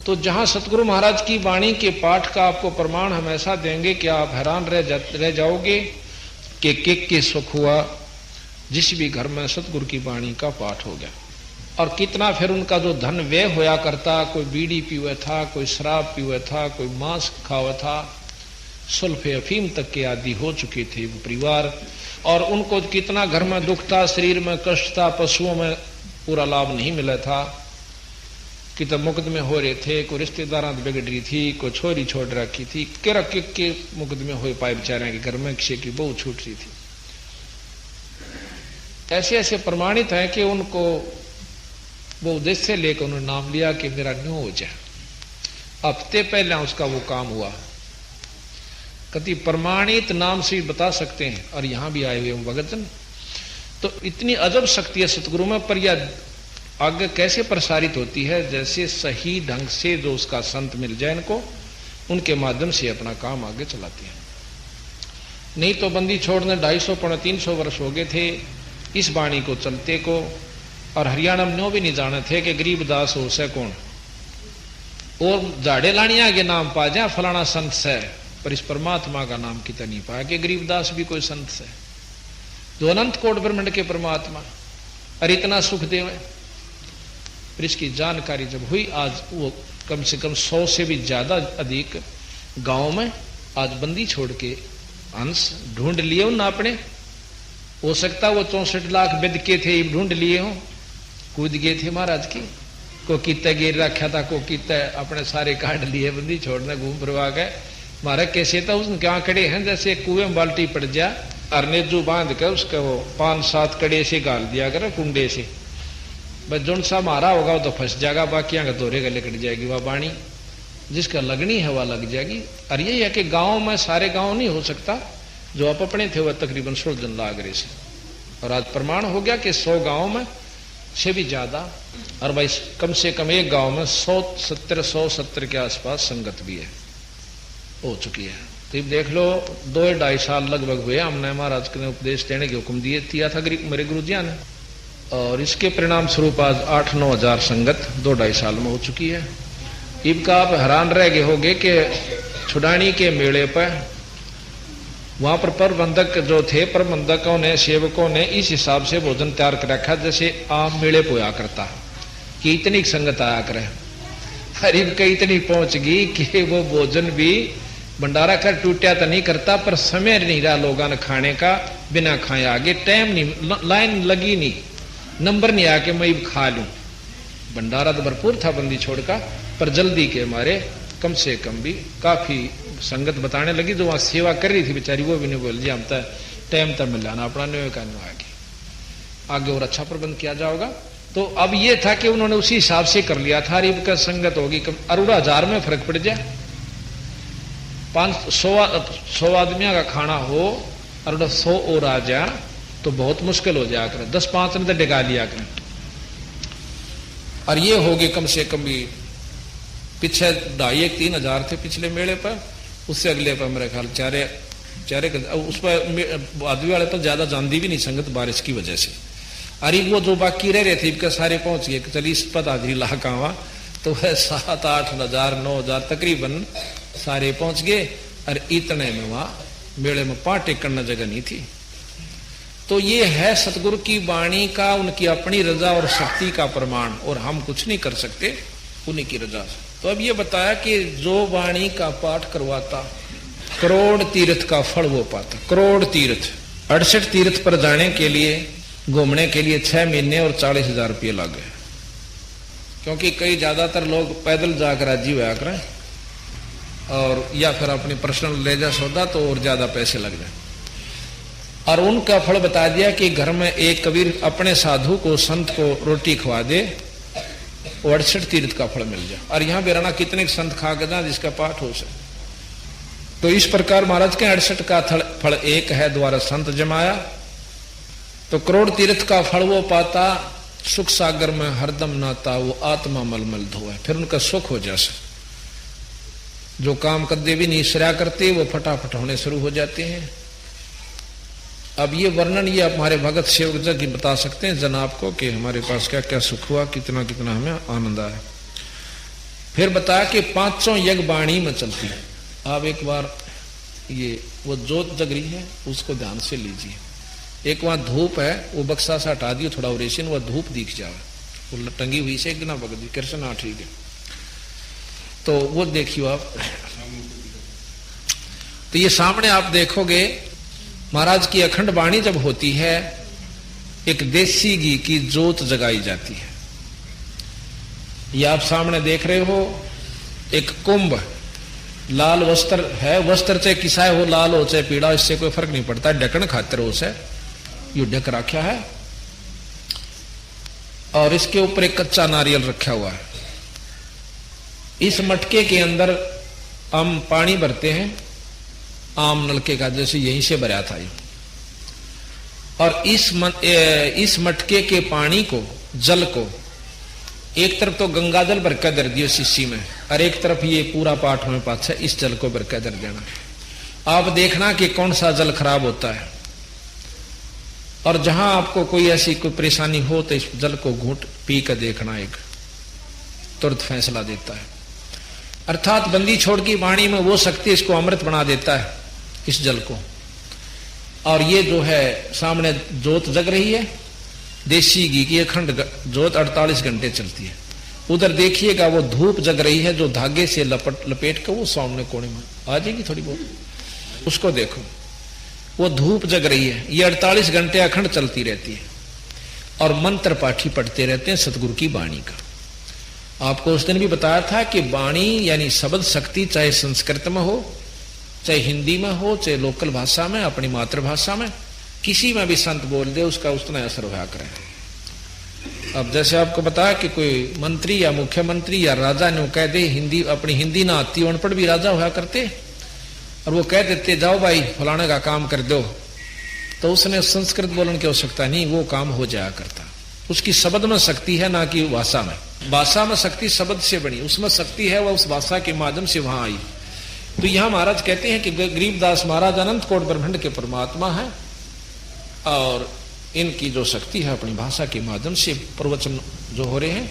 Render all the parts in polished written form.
तो जहां सतगुरु महाराज की वाणी के पाठ का आपको प्रमाण हम ऐसा देंगे कि आप हैरान रह जाओगे कि के सुख हुआ जिस भी घर में सतगुरु की वाणी का पाठ हो गया। और कितना फिर उनका जो धन व्यय होया करता, कोई बीड़ी पीवे था, कोई शराब पीवे था, कोई मांस खावा था, सुल्फे अफीम तक के आदि हो चुके थे वो परिवार। और उनको कितना घर में दुख था, शरीर में कष्ट था, पशुओं में पूरा लाभ नहीं मिला था, कितने मुकदमे हो रहे थे, कोई रिश्तेदार बिगड़ रही थी, कोई छोरी छोड़ रखी थी, केरा के मुकदमे हो पाए बेचारे के घर में, किसी की बहू छूट रही थी। ऐसे ऐसे प्रमाणित है कि उनको वो उद्देश्य लेकर उन्होंने नाम लिया कि मेरा न्यू हो जाए। हफ्ते पहले उसका वो काम हुआ। कति प्रमाणित नाम से बता सकते हैं, और यहां भी आए हुए भगतजन। तो इतनी अजब शक्ति है सतगुरु में, पर यह आगे कैसे प्रसारित होती है, जैसे सही ढंग से जो उसका संत मिल जाए इनको, उनके माध्यम से अपना काम आगे चलाते हैं। नहीं तो बंदी छोड़ने 250-300 वर्ष हो गए थे इस वाणी को चलते को, और हरियाणा में नो भी नहीं जाने थे कि गरीबदास हो से कौन, और झाड़े लानिया के नाम पा जाए फलाना संत से, पर इस परमात्मा का नाम कितना नहीं पाया कि गरीबदास भी कोई संत से, जो अनंत कोट ब्रह्मांड के परमात्मा और इतना सुख देव है। पर इसकी जानकारी जब हुई, आज वो कम से कम 100 से भी ज्यादा अधिक गांव में आज बंदी छोड़ के अंश ढूंढ लिए हो ना अपने। हो सकता वो 64 लाख बिद के थे, ढूंढ लिए हो, कूद गए थे महाराज की, को कितना गिर रखा था, को कितना अपने सारे काट लिए, बंदी छोड़ने घूम फिरवा गए। महाराज कैसे था उसने क्या खड़े हैं, जैसे कुएं में बाल्टी पड़ जा, अरनेजू बांध कर उसका वो 5-7 कड़े से गाल दिया करे कुंडे से, बस जोन सा मारा होगा वो तो फंस जाएगा, बाकी का दोरे गले कट जाएगी वह बाणी, जिसका लगनी है वह लग जाएगी। और यही है कि गांव में सारे गांव नहीं हो सकता, जो आप अपने थे वह तकरीबन 16 जन लाग रहे से, और आज प्रमाण हो गया कि 100 गांव में से भी ज्यादा, और भाई कम से कम एक गांव में 170 के आसपास संगत भी है, हो चुकी है। तो देख लो 2-2.5 साल लगभग हुए हमने महाराज ने उपदेश देने के हुक्म दिया था मेरे गुरुजिया ने, और इसके परिणाम स्वरूप आज 8-9 हजार संगत 2-2.5 साल में हो चुकी है। इनका आप हैरान रह गए होंगे कि छुड़ानी के मेले पर वहां पर प्रबंधक जो थे, प्रबंधकों ने, सेवकों ने इस हिसाब से भोजन तैयार कर रखा जैसे आम मेले पोया करता कि इतनी संगत आया करे। हरीब कई इतनी पहुंच गई कि वो भोजन भी भंडारा कर टूटा तो नहीं करता, पर समय नहीं रहा लोगों ने खाने का, बिना खाए आगे टाइम नहीं, लाइन लगी नहीं, नंबर नहीं आया कि मैं खा लूं। भंडारा तो भरपूर था बंदी छोड़ का, पर जल्दी के मारे कम से कम भी काफी संगत बताने लगी, जो वहां सेवा कर रही थी बेचारी वो भी नहीं बोल जी हम तो टाइम तक मिल जाना अपना न्यू का आगे और अच्छा प्रबंध किया जाएगा। तो अब ये था कि उन्होंने उसी हिसाब से कर लिया था, रिब का संगत होगी अरुड़ा 1000 में फर्क पड़ जाए, 500 आदमियों का खाना हो और 100 और आ जाए तो बहुत मुश्किल हो जाया करे, 10-5 ने तो डिगा लिया करें। और ये हो गए कम से कम भी पीछे 2,500-3 हजार थे पिछले मेले पर, उससे अगले पर मेरे ख्याल चारे उस पर आदमी वाले तो ज्यादा जानती भी नहीं संगत बारिश की वजह से। अरे वो जो बाकी रह रहे थे इनके सारे पहुंच गए, चलिए इस पद हाजिरी लाका हुआ तो वह 7-8 हजार 9 हजार तकरीबन सारे पहुंच गए। और इतने में वहां मेले में पांव टेकने करना जगह नहीं थी। तो ये है सतगुरु की वाणी का, उनकी अपनी रजा और शक्ति का प्रमाण, और हम कुछ नहीं कर सकते उन्हीं की रजा से। तो अब ये बताया कि जो वाणी का पाठ करवाता करोड़ तीर्थ का फल वो पाता। करोड़ तीर्थ, 68 तीर्थ पर जाने के लिए, घूमने के लिए 6 महीने और 40,000 रुपये लगे, क्योंकि कई ज्यादातर लोग पैदल जाकर राजी हुआ करें, और या फिर अपनी पर्सनल ले जा सौदा तो और ज्यादा पैसे लग जाए। और उनका फल बता दिया कि घर में एक कबीर अपने साधु को, संत को रोटी खवा दे, 68 तीर्थ का फल मिल जाए। और यहां बेराना कितने संत खा गया जिसका पाठ हो सके। तो इस प्रकार महाराज के 68 का फल एक है, द्वारा संत जमाया तो करोड़ तीर्थ का फल वो पाता। सुख सागर में हरदम नाता, वो आत्मा मलमल धोए, फिर उनका सुख हो जैसे। जो काम कदे भी नहीं सरा करते वो फटाफट होने शुरू हो जाते हैं। अब ये वर्णन ये हमारे भगत सेवक जी बता सकते हैं जनाब को कि हमारे पास क्या क्या सुख हुआ, कितना कितना हमें आनंद आया। फिर बताया कि 500 यज्ञ वाणी में चलती है। आप एक बार ये वो जोत जग रही है उसको ध्यान से लीजिए। एक वहां धूप है, वो बक्सा सा हटा दियो थोड़ा रेशन, वो धूप दिख जाए, वो टंगी हुई से एक दिन बग दी कृष्ण। हाँ ठीक है, तो वो देखियो आप। तो ये सामने आप देखोगे महाराज की अखंड वाणी जब होती है, एक देसी घी की जोत जगाई जाती है। ये आप सामने देख रहे हो एक कुंभ, लाल वस्त्र है, वस्त्र चाहे किसाए हो, लाल हो चाहे पीड़ा, इससे कोई फर्क नहीं पड़ता, ढकन खातिर हो से यू ढक रखा है। और इसके ऊपर एक कच्चा नारियल रखा हुआ है। इस मटके के अंदर हम पानी भरते हैं, आम नलके का, जैसे यहीं से भरा था ये। और इस मटके के पानी को, जल को, एक तरफ तो गंगा जल भर कर दर दियो शीशी में, और एक तरफ ये पूरा पाठ में पाछा इस जल को भर कर दर देना। आप देखना कि कौन सा जल खराब होता है, और जहां आपको कोई ऐसी कोई परेशानी हो तो इस जल को घूंट पी कर देखना, एक तुरंत फैसला देता है। अर्थात बंदी छोड़ की वाणी में वो शक्ति इसको अमृत बना देता है, इस जल को। और ये जो है सामने जोत जग रही है, देसी घी की अखंड जोत 48 घंटे चलती है। उधर देखिएगा वो धूप जग रही है, जो धागे से लपेट कर वो सामने कोने में आ जाएगी थोड़ी बहुत, उसको देखो, वो धूप जग रही है। ये 48 घंटे अखंड चलती रहती है, और मंत्र पाठी पढ़ते रहते हैं सतगुरु की वाणी का। आपको उस दिन भी बताया था कि वाणी यानी शब्द शक्ति, चाहे संस्कृत में हो, चाहे हिंदी में हो, चाहे लोकल भाषा में, अपनी मातृभाषा में, किसी में भी संत बोल दे उसका उतना असर हुआ करे। अब जैसे आपको बताया कि कोई मंत्री या मुख्यमंत्री या राजा ने कह दे, हिंदी अपनी हिंदी ना आती, अनपढ़ भी राजा हुआ करते, और वो कह देते जाओ भाई फलाने का काम कर दो, तो उसने संस्कृत बोलने की आवश्यकता नहीं, वो काम हो जाया करता। उसकी शब्द में शक्ति है, ना कि भाषा में। भाषा में शक्ति शब्द से बनी, उसमें शक्ति है, वह उस भाषा के माध्यम से वहां आई। तो यहां महाराज कहते हैं कि गरीबदास महाराज अनंत कोट ब्रह्मांड के परमात्मा है, और इनकी जो शक्ति है अपनी भाषा के माध्यम से प्रवचन जो हो रहे हैं,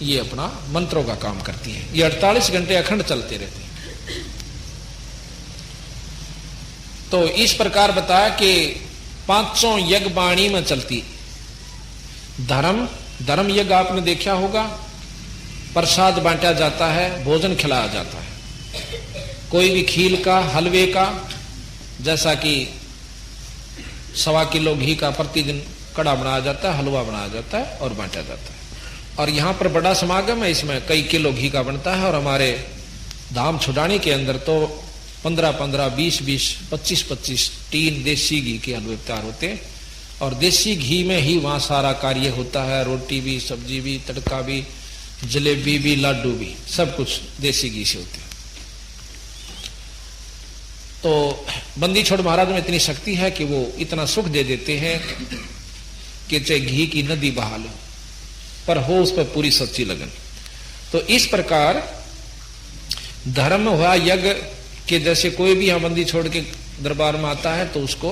ये अपना मंत्रों का काम करती है। ये 48 घंटे अखंड चलते रहते हैं। तो इस प्रकार बताया कि 500 यज्ञ वाणी में चलती। धर्म यज्ञ आपने देखा होगा, प्रसाद बांटा जाता है, भोजन खिलाया जाता है, कोई भी खील का, हलवे का, जैसा कि 1.25 किलो घी का प्रतिदिन कड़ा बनाया जाता है, हलवा बनाया जाता है और बांटा जाता है। और यहाँ पर बड़ा समागम है, इसमें कई किलो घी का बनता है। और हमारे धाम छुड़ाने के अंदर तो 15-15, 20-20, 25-25 टीन देसी घी के हलवे तैयार होते हैं। और देसी घी में ही वहाँ सारा कार्य होता है, रोटी भी, सब्जी भी, तड़का भी, जलेबी भी, लाडू भी, सब कुछ देसी घी से होते हैं। तो बंदी छोड़ महाराज में इतनी शक्ति है कि वो इतना सुख दे देते हैं कि चाहे घी की नदी बहा लो, पर हो उस पर पूरी सच्ची लगन। तो इस प्रकार धर्म हुआ यज्ञ के, जैसे कोई भी यहाँ बंदी छोड़ के दरबार में आता है तो उसको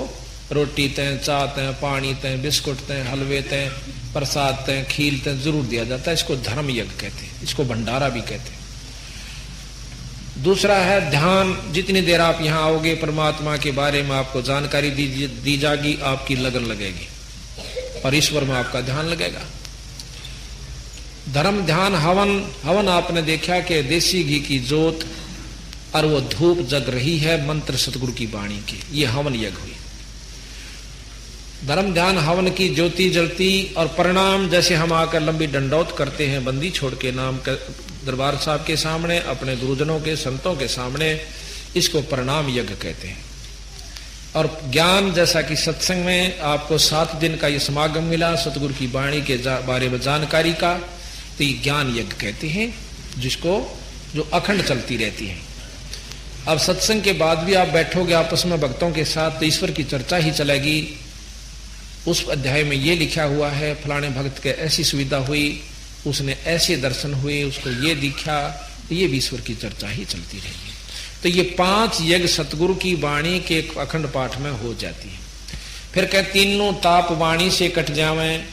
रोटी तय, चाय तय, पानी तय, बिस्कुट तय, हलवे तय, प्रसाद तय, खील तय जरूर दिया जाता है। इसको धर्म यज्ञ कहते हैं, इसको भंडारा भी कहते हैं। दूसरा है ध्यान। जितनी देर आप यहां आओगे परमात्मा के बारे में आपको जानकारी दी जाएगी, आपकी लगन लगेगी और ईश्वर में आपका ध्यान लगेगा। धर्म ध्यान। हवन आपने देखा कि देसी घी की जोत और वो धूप जग रही है मंत्र सतगुरु की वाणी की, ये हवन यज्ञ हुई। धर्म ध्यान हवन की ज्योति जलती और परिणाम, जैसे हम आकर लंबी दंडौत करते हैं बंदी छोड़ के नाम दरबार साहब के सामने, अपने गुरुजनों के, संतों के सामने, इसको परिणाम यज्ञ कहते हैं। और ज्ञान, जैसा कि सत्संग में आपको 7 दिन का ये समागम मिला सतगुरु की वाणी के बारे में जानकारी का, तो ये ज्ञान यज्ञ कहते हैं, जिसको जो अखंड चलती रहती है। अब सत्संग के बाद भी आप बैठोगे आपस में भक्तों के साथ तो ईश्वर की चर्चा ही चलेगी। उस अध्याय में ये लिखा हुआ है फलाने भक्त के ऐसी सुविधा हुई, उसने ऐसे दर्शन हुए, उसको ये दिखा, तो ये भी ईश्वर की चर्चा ही चलती रहेगी। तो ये 5 यज्ञ सतगुरु की वाणी के अखंड पाठ में हो जाती है। फिर कह तीनों ताप वाणी से कट जावें।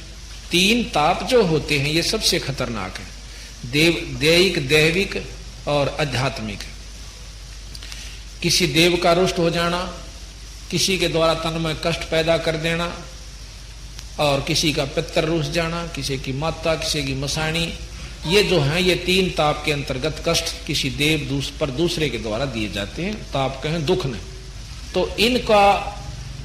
3 ताप जो होते हैं ये सबसे खतरनाक है। दैहिक, दैविक और आध्यात्मिक। किसी देव का रुष्ट हो जाना, किसी के द्वारा तन में कष्ट पैदा कर देना, और किसी का पितर रूस जाना, किसी की माता, किसी की मसाणी, ये जो है ये 3 ताप के अंतर्गत कष्ट किसी देव पर दूसरे के द्वारा दिए जाते हैं। ताप कहें दुख ने, तो इनका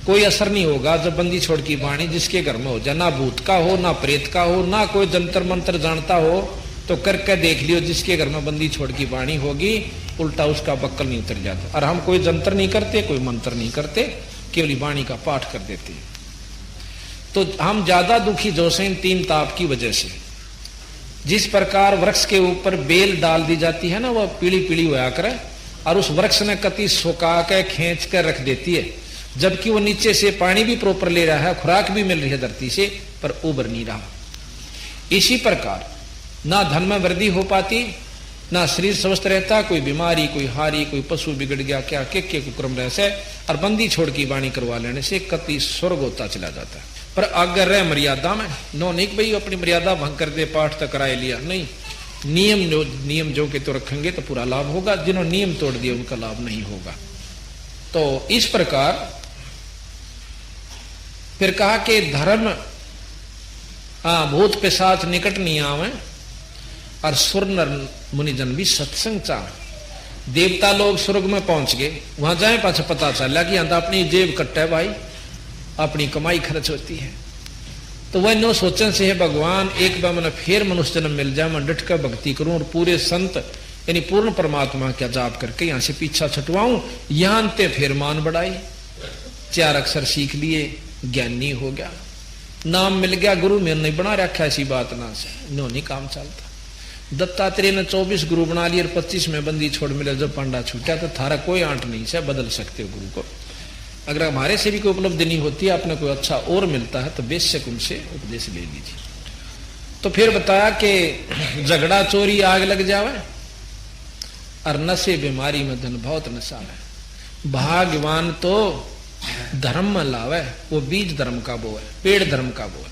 कोई असर नहीं होगा जब बंदी छोड़ की वाणी जिसके घर में हो जाए, ना भूत का हो, ना प्रेत का हो, ना कोई जंतर मंत्र जानता हो, तो करके देख लियो जिसके घर में बंदी छोड़ की वाणी होगी, उल्टा उसका बक्कल नहीं उतर जाता। और हम कोई जंतर नहीं करते, कोई मंत्र नहीं करते, केवल वाणी का पाठ कर देते हैं। तो हम ज्यादा दुखी जो से इन 3 ताप की वजह से। जिस प्रकार वृक्ष के ऊपर बेल डाल दी जाती है ना, वह पीली पीली होया करे, और उस वृक्ष ने कति सुखा के खींच कर रख देती है, जबकि वो नीचे से पानी भी प्रॉपर ले रहा है, खुराक भी मिल रही है धरती से, पर उबर नहीं रहा। इसी प्रकार ना धन में वृद्धि हो पाती, ना शरीर स्वस्थ रहता, कोई बीमारी, कोई हारी, कोई पशु बिगड़ गया, क्या के कुक्रम रह से, और बंदी छोड़ की वाणी करवा लेने से कति स्वर्ग होता चला जाता है। पर अगर रह मर्यादा में, नो नहीं भाई अपनी मर्यादा भंग कर दे, पाठ तक कराए लिया, नहीं, नियम जो के तो रखेंगे तो पूरा लाभ होगा, जिन्होंने नियम तोड़ दिए उनका लाभ नहीं होगा। तो इस प्रकार फिर कहा कि धर्म भूत पिशाच निकट नहीं आवे, और सुर नर मुनिजन भी सत्संग चाह। देवता लोग स्वर्ग में पहुंच गए, वहां जाए पाछा पता चला कि यहां तो अपनी जेब कट्टा है भाई, अपनी कमाई खर्च होती है। तो वह नो सोचन से है भगवान एक बार मैंने फिर मनुष्य जन्म मिल जाए, मैं डट कर भक्ति करूं और पूरे संत यानी पूर्ण परमात्मा का जाप करके यहां से पीछा छुटवाऊं। यहां ते फिर मान बढ़ाई, 4 अक्षर सीख लिए, ज्ञानी हो गया, नाम मिल गया, गुरु मेरे नहीं बना रखा, ऐसी बात ना से नो नहीं काम चलता। दत्तात्रेय ने 24 गुरु बना लिए और 25 में बंदी छोड़ मिले, जब पांडा छूटा तो थारा कोई आंट नहीं से बदल सकते हो गुरु को। अगर हमारे से भी कोई उपलब्धि नहीं होती, आपने कोई अच्छा और मिलता है तो बेशक उनसे उपदेश ले लीजिए। तो फिर बताया कि झगड़ा चोरी आग लग जावे, और नशे बीमारी में धन बहुत नशा है। भगवान तो धर्म में लावे, वो बीज धर्म का वो है, पेड़ धर्म का वो है।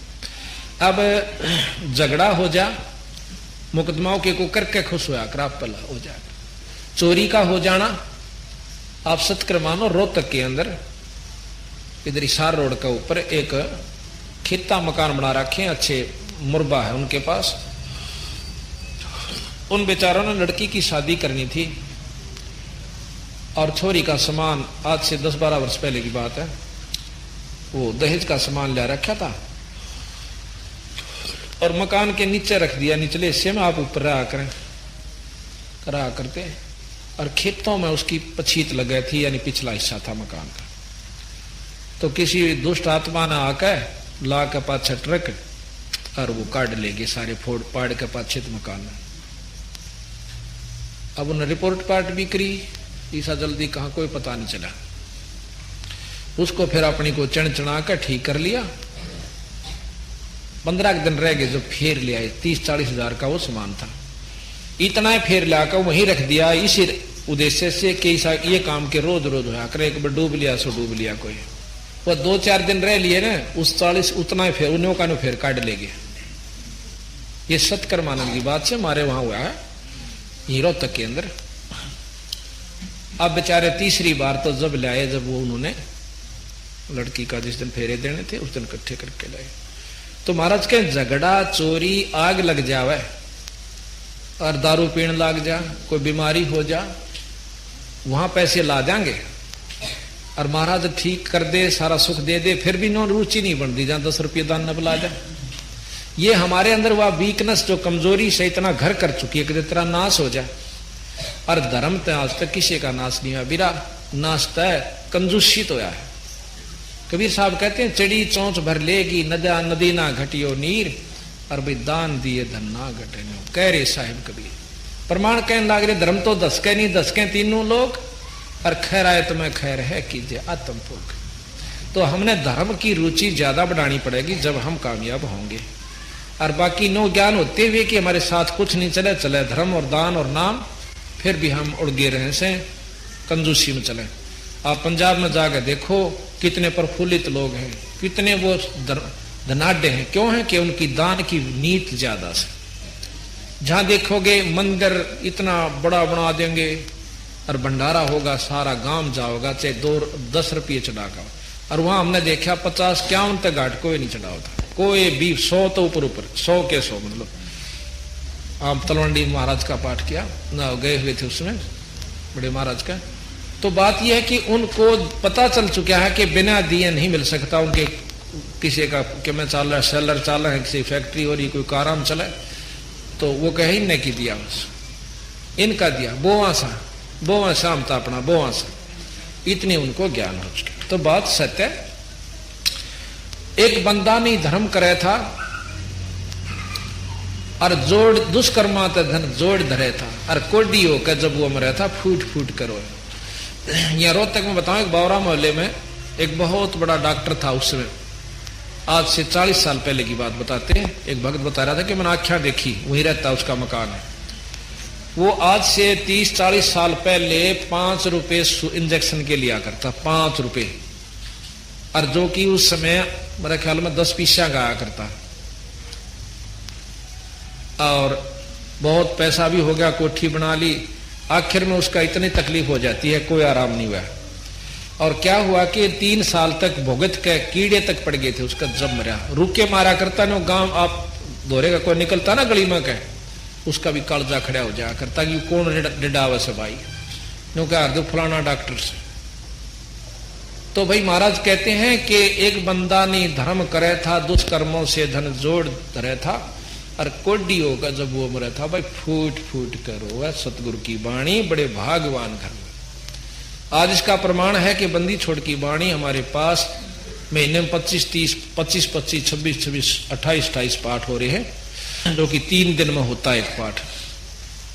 अब झगड़ा हो जा, मुकदमाओं के को करके खुश होया कर आप पला हो जाएगा। चोरी का हो जाना, आप सत्कर मानो रोहतक के अंदर इधर हिसार रोड का ऊपर एक खित्ता मकान बना रखे, अच्छे मुरबा है उनके पास। उन बेचारों ने लड़की की शादी करनी थी, और छोरी का सामान आज से 10-12 वर्ष पहले की बात है, वो दहेज का सामान ले रखा था, और मकान के नीचे रख दिया, निचले हिस्से में आप ऊपर रहा करते, और खेतों में उसकी पछीत लग गई थी, यानी पिछला हिस्सा था मकान का। तो किसी दुष्ट आत्मा ने आकर ला के पाछे ट्रक, और वो काट लेगे सारे, फोड़ पाड़ के पाछे मकान में। अब उन्हें रिपोर्ट पार्ट भी करी, ईसा जल्दी कहा कोई पता नहीं चला। उसको फिर अपनी को चढ़ा कर ठीक कर लिया। 15 दिन रह गए, जो फेर ले आए, 30-40 हजार का वो सामान था, इतना ही फेर लाकर वहीं रख दिया, इसी उद्देश्य से कि ये काम के रोज रोज होया करे, एक बार डूब लिया सो डूब लिया कोई। वह 2-4 दिन रह लिए ना, उस 40 उतना ही फेर उन्हों का फेर काट ले गए। ये सत्कर्मानंद की बात से हमारे वहां हुआ है रोहतक के अंदर। अब बेचारे तीसरी बार तो जब लाए, जब वो उन्होंने लड़की का जिस दिन फेरे देने थे उस दिन इकट्ठे करके लाए, तो महाराज के झगड़ा चोरी आग लग जावे, और दारू पीने लग जा, कोई बीमारी हो जा, वहां पैसे ला जाएंगे, और महाराज ठीक कर दे, सारा सुख दे दे, फिर भी नो रुचि नहीं बनती, जहां 10 रुपये दान न बुला जाए। ये हमारे अंदर वह वीकनेस जो कमजोरी से इतना घर कर चुकी है कि तेरा नाश हो जाए। और धर्म तो आज तक किसी का नाश नहीं हुआ, बिरा नाश तय कंजूसी तो है। कबीर साहब कहते हैं चढ़ी चौंच भर लेगी, नदा नदी ना घटियो नीर, और भाई दान दिए धन ना घटे नो, कह रहे साहिब कबीर। प्रमाण कहने लग रहे धर्म तो 10 के नहीं 10 के तीनों लोग, और खैर आए तुम्हें खैर है कीजिए आत्म भोग। तो हमने धर्म की रुचि ज्यादा बढ़ानी पड़ेगी जब हम कामयाब होंगे। और बाकी नो ज्ञान होते हुए कि हमारे साथ कुछ नहीं चले, चले धर्म और दान और नाम, फिर भी हम उड़गे रहे से कंजूसी में चले। आप पंजाब में जाकर देखो कितने प्रफुल्लित लोग हैं, कितने वो धनाढ़ हैं। क्यों है कि उनकी दान की नीति ज्यादा से, जहां देखोगे मंदिर इतना बड़ा बना देंगे और भंडारा होगा, सारा गांव जाओगा, चाहे 2-10 रुपये चढ़ा का। और वहां हमने देखा 50-51 तक घाट कोई नहीं चढ़ा होता, कोई भी 100 तो ऊपर 100 के 100। मतलब आप तलवंडी महाराज का पाठ किया ना, गए हुए थे उसमें बड़े महाराज का। तो बात यह है कि उनको पता चल चुका है कि बिना दिए नहीं मिल सकता। उनके किसी का कि मैं चाल रहा सेलर चाल रहा है, किसी फैक्ट्री हो रही, कोई कारम चला, तो वो कहे इनने की दिया, बस इनका दिया, बोवा शाम था अपना बोवा सा, इतनी उनको ज्ञान हो चुका। तो बात सत्य। एक बंदा नहीं धर्म करे था और जोड़ दुष्कर्मा तो धन जोड़ धरे था, और कोडी होकर जब वो मरे था फूट फूट करो। यहाँ रोहतक में बताऊं, एक बावरा मोहल्ले में एक बहुत बड़ा डॉक्टर था उस समय, आज से 40 साल पहले की बात बताते हैं। एक भक्त बता रहा था कि मैंने आख्या देखी, वहीं रहता उसका मकान है। वो आज से 30-40 साल पहले 5 रुपए इंजेक्शन के लिया करता, 5 रुपए, और जो कि उस समय मेरे ख्याल में 10 पैसा का आया करता। और बहुत पैसा भी हो गया, कोठी बना ली, आखिर में उसका इतनी तकलीफ हो जाती है, कोई आराम नहीं हुआ। और क्या हुआ कि 3 साल तक भुगत के कीड़े तक पड़ गए थे उसका, जब मरा रुके मारा करता ना गांव, आप दोहरे का कोई निकलता ना गली में कह, उसका भी कालजा खड़ा हो जाया करता कि कौन डिडावा से भाई, नो कहा दो फलाना डॉक्टर से। तो भाई महाराज कहते हैं कि एक बंदा ने धर्म करे था, दुष्कर्मों से धन जोड़ धरे था, और कोडी होगा जब वो मरे था, भाई फूट फूट करो। वह सतगुरु की वाणी बड़े भागवान घर में। आज इसका प्रमाण है कि बंदी छोड़ की वाणी हमारे पास महीने में 25-30, 25-25, 26-26, 28-28 पाठ हो रहे हैं, जो कि 3 दिन में होता है एक पाठ।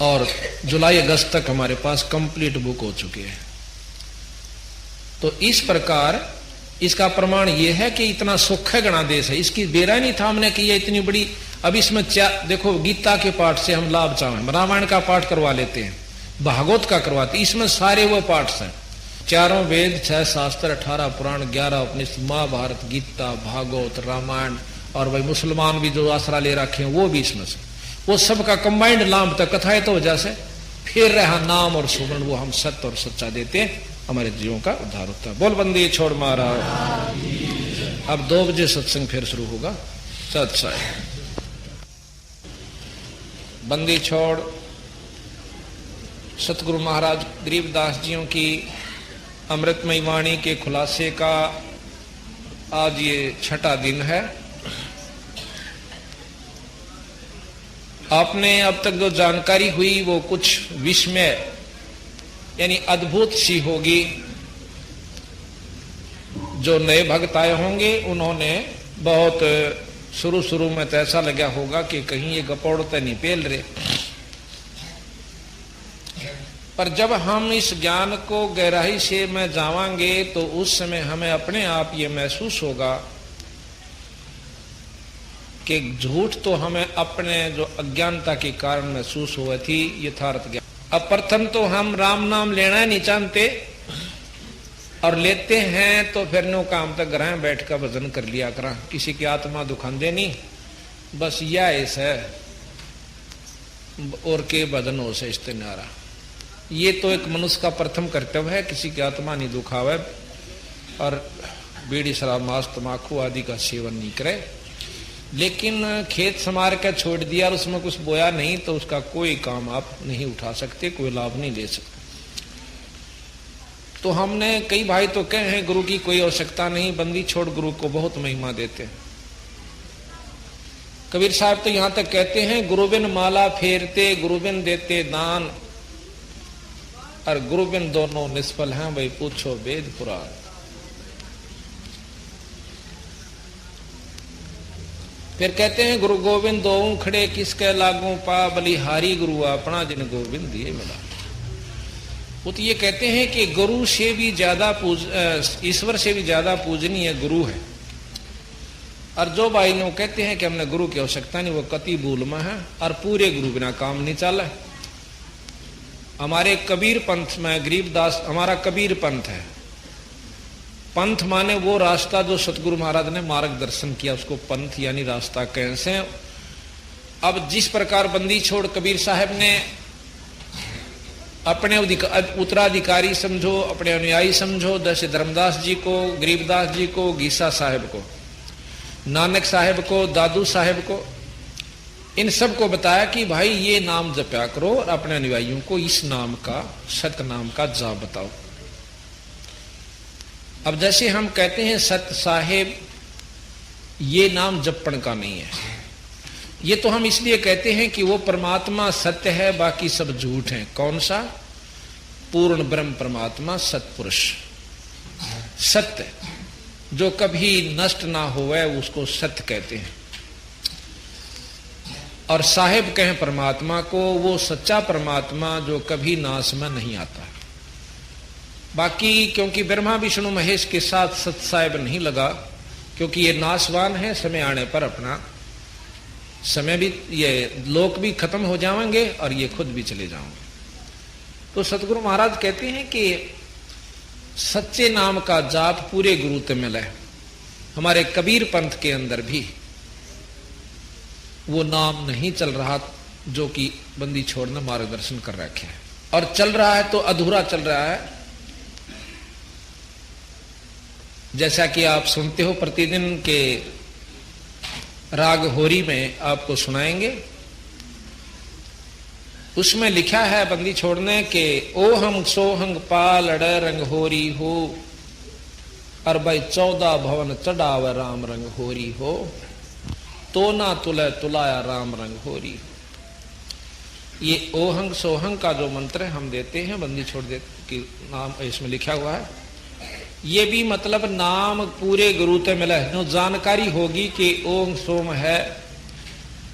और जुलाई-अगस्त तक हमारे पास कंप्लीट बुक हो चुके हैं। तो इस प्रकार इसका प्रमाण यह है कि इतना सुख है गणादेश है, इसकी बेरा नहीं था हमने कि ये इतनी बड़ी। अब इसमें देखो, गीता के पाठ से हम लाभ चाहें, रामायण का पाठ करवा लेते हैं, भागवत का करवाते, इसमें सारे वो पाठ हैं, 4 वेद, 6 शास्त्र, 18 पुराण, 11 उपनिषद, महाभारत, गीता, भागवत, रामायण, और भाई मुसलमान भी जो आसरा ले रखे हैं वो भी इसमें से, वो सबका कंबाइंड लाभ तक कथाएं तो वजह से फिर रहा नाम और सुमरण, वो हम सत्य और सच्चा देते हैं, हमारे जीवों का उद्धार होता है। बोल बंदी छोड़ मारा। अब 2 बजे सत्संग फिर शुरू होगा। सत्संग बंदी छोड़ सतगुरु महाराज गरीबदास जियों की अमृतमयी वाणी के खुलासे का आज ये 6ठा दिन है। आपने अब तक जो जानकारी हुई वो कुछ विस्मय यानी अद्भुत सी होगी। जो नए भक्त आए होंगे उन्होंने बहुत शुरू में तो ऐसा लगा होगा कि कहीं ये गपौड़ते नहीं पेल रहे, पर जब हम इस ज्ञान को गहराई से में जावांगे तो उस समय हमें अपने आप ये महसूस होगा कि झूठ तो हमें अपने जो अज्ञानता के कारण महसूस हुआ थी, यथार्थ ज्ञान। अब प्रथम तो हम राम नाम लेना नहीं चाहते और लेते हैं तो फिर नो काम तक ग्रह बैठ कर भजन कर लिया करा, किसी की आत्मा दुखांदे नहीं, बस यह ऐसा और के भजन हो से इस्तेनारा। ये तो एक मनुष्य का प्रथम कर्तव्य है, किसी की आत्मा नहीं दुखावे और बीड़ी शराब मांस तमाकू आदि का सेवन नहीं करे। लेकिन खेत संवार कर छोड़ दिया और उसमें कुछ बोया नहीं तो उसका कोई काम आप नहीं उठा सकते, कोई लाभ नहीं ले सकते। तो हमने कई भाई तो कहे हैं गुरु की कोई आवश्यकता नहीं, बंदी छोड़ गुरु को बहुत महिमा देते हैं। कबीर साहब तो यहां तक कहते हैं गुरुबिन माला फेरते, गुरुबिन देते दान, और गुरुबिन दोनों निष्फल हैं, भाई पूछो वेद पुराण। फिर कहते हैं गुरु गोविंद दो खड़े किसके लागू पा, बलिहारी गुरु अपना जिन गोविंद दिए मिला। वो तो ये कहते हैं कि गुरु से भी ज्यादा ईश्वर से भी ज्यादा पूजनीय गुरु है। और जो भाई लोग कहते हैं कि हमने गुरु की आवश्यकता नहीं, वो कति भूल में है और पूरे गुरु बिना काम नहीं चला। हमारे कबीर पंथ में गरीबदास हमारा कबीर पंथ है। पंथ माने वो रास्ता जो सतगुरु महाराज ने मार्गदर्शन किया, उसको पंथ यानी रास्ता कैसे। अब जिस प्रकार बंदी छोड़ कबीर साहब ने अपने उत्तराधिकारी समझो, अपने अनुयायी समझो, जैसे धर्मदास जी को, गरीबदास जी को, गीसा साहब को, नानक साहब को, दादू साहब को, इन सब को बताया कि भाई ये नाम जपया करो और अपने अनुयायियों को इस नाम का, सत नाम का जाप बताओ। अब जैसे हम कहते हैं सत साहेब, ये नाम जपण का नहीं है। ये तो हम इसलिए कहते हैं कि वो परमात्मा सत्य है, बाकी सब झूठ है। कौन सा? पूर्ण ब्रह्म परमात्मा सत्पुरुष, सत्य जो कभी नष्ट ना होवे उसको सत्य कहते हैं। और साहेब कहें परमात्मा को, वो सच्चा परमात्मा जो कभी नाश में नहीं आता। बाकी क्योंकि ब्रह्मा विष्णु महेश के साथ सत साहेब नहीं लगा, क्योंकि ये नाशवान है, समय आने पर अपना समय भी, ये लोक भी खत्म हो जाएंगे और ये खुद भी चले जाएंगे। तो सतगुरु महाराज कहते हैं कि सच्चे नाम का जाप पूरे गुरु ते मिला है। हमारे कबीर पंथ के अंदर भी वो नाम नहीं चल रहा जो कि बंदी छोड़ना मार्गदर्शन कर रखे है, और चल रहा है तो अधूरा चल रहा है। जैसा कि आप सुनते हो प्रतिदिन के राग होरी में आपको सुनाएंगे, उसमें लिखा है बंदी छोड़ने के ओहंग सोहंग पालड़ रंग होरी हो, और भाई 14 भवन चढ़ाव राम रंग होरी हो, तो ना तुले तुलाया राम रंग होरी हो। ये ओहंग सोहंग का जो मंत्र हम देते हैं बंदी छोड़ दे कि नाम इसमें लिखा हुआ है, ये भी मतलब नाम पूरे गुरु ते मिला है। जो जानकारी होगी कि ओम सोम है,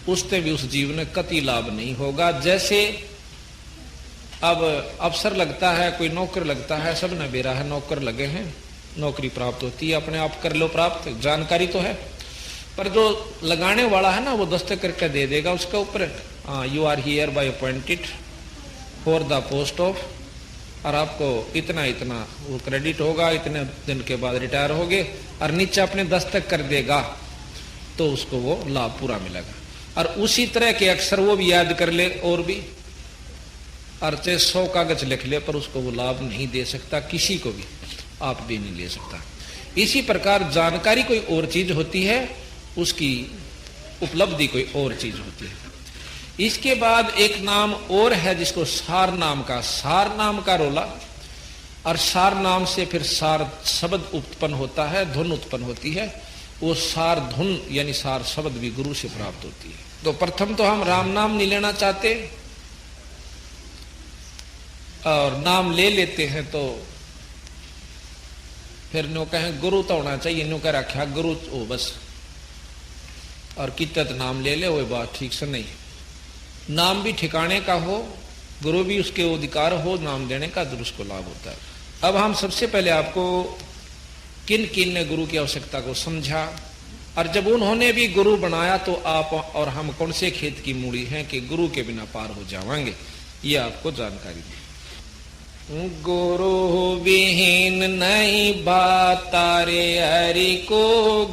उससे भी उस जीव ने कति लाभ नहीं होगा। जैसे अब अवसर लगता है, कोई नौकर लगता है, सब ने बेरा है, नौकर लगे हैं, नौकरी प्राप्त होती है, अपने आप कर लो प्राप्त, जानकारी तो है, पर जो लगाने वाला है ना वो दस्तखत करके दे देगा उसके ऊपर, you are here by appointed for the post of, और आपको इतना इतना वो क्रेडिट होगा, इतने दिन के बाद रिटायर होगे, और नीचे अपने दस्तखत कर देगा तो उसको वो लाभ पूरा मिलेगा। और उसी तरह के अक्षर वो भी याद कर ले और भी, और चाहे 100 कागज लिख ले, पर उसको वो लाभ नहीं दे सकता, किसी को भी, आप भी नहीं ले सकता। इसी प्रकार जानकारी कोई और चीज होती है, उसकी उपलब्धि कोई और चीज होती है। इसके बाद एक नाम और है जिसको सार नाम का रोला, और सार नाम से फिर सार शब्द उत्पन्न होता है, धुन उत्पन्न होती है, वो सार धुन यानी सार शब्द भी गुरु से प्राप्त होती है। तो प्रथम तो हम राम नाम नहीं लेना चाहते, और नाम ले लेते हैं तो फिर नो कहें गुरु तो होना चाहिए, नो कह रखा गुरु ओ बस, और कितत नाम ले ले, वो बात ठीक से नहीं। नाम भी ठिकाने का हो, गुरु भी उसके अधिकार हो नाम देने का, तो उसको लाभ होता है। अब हम सबसे पहले आपको किन किन ने गुरु की आवश्यकता को समझा, और जब उन्होंने भी गुरु बनाया तो आप और हम कौन से खेत की मूड़ी हैं कि गुरु के बिना पार हो जाएंगे, ये आपको जानकारी दी। गुरु विहीन नहीं भाता रे हरि को,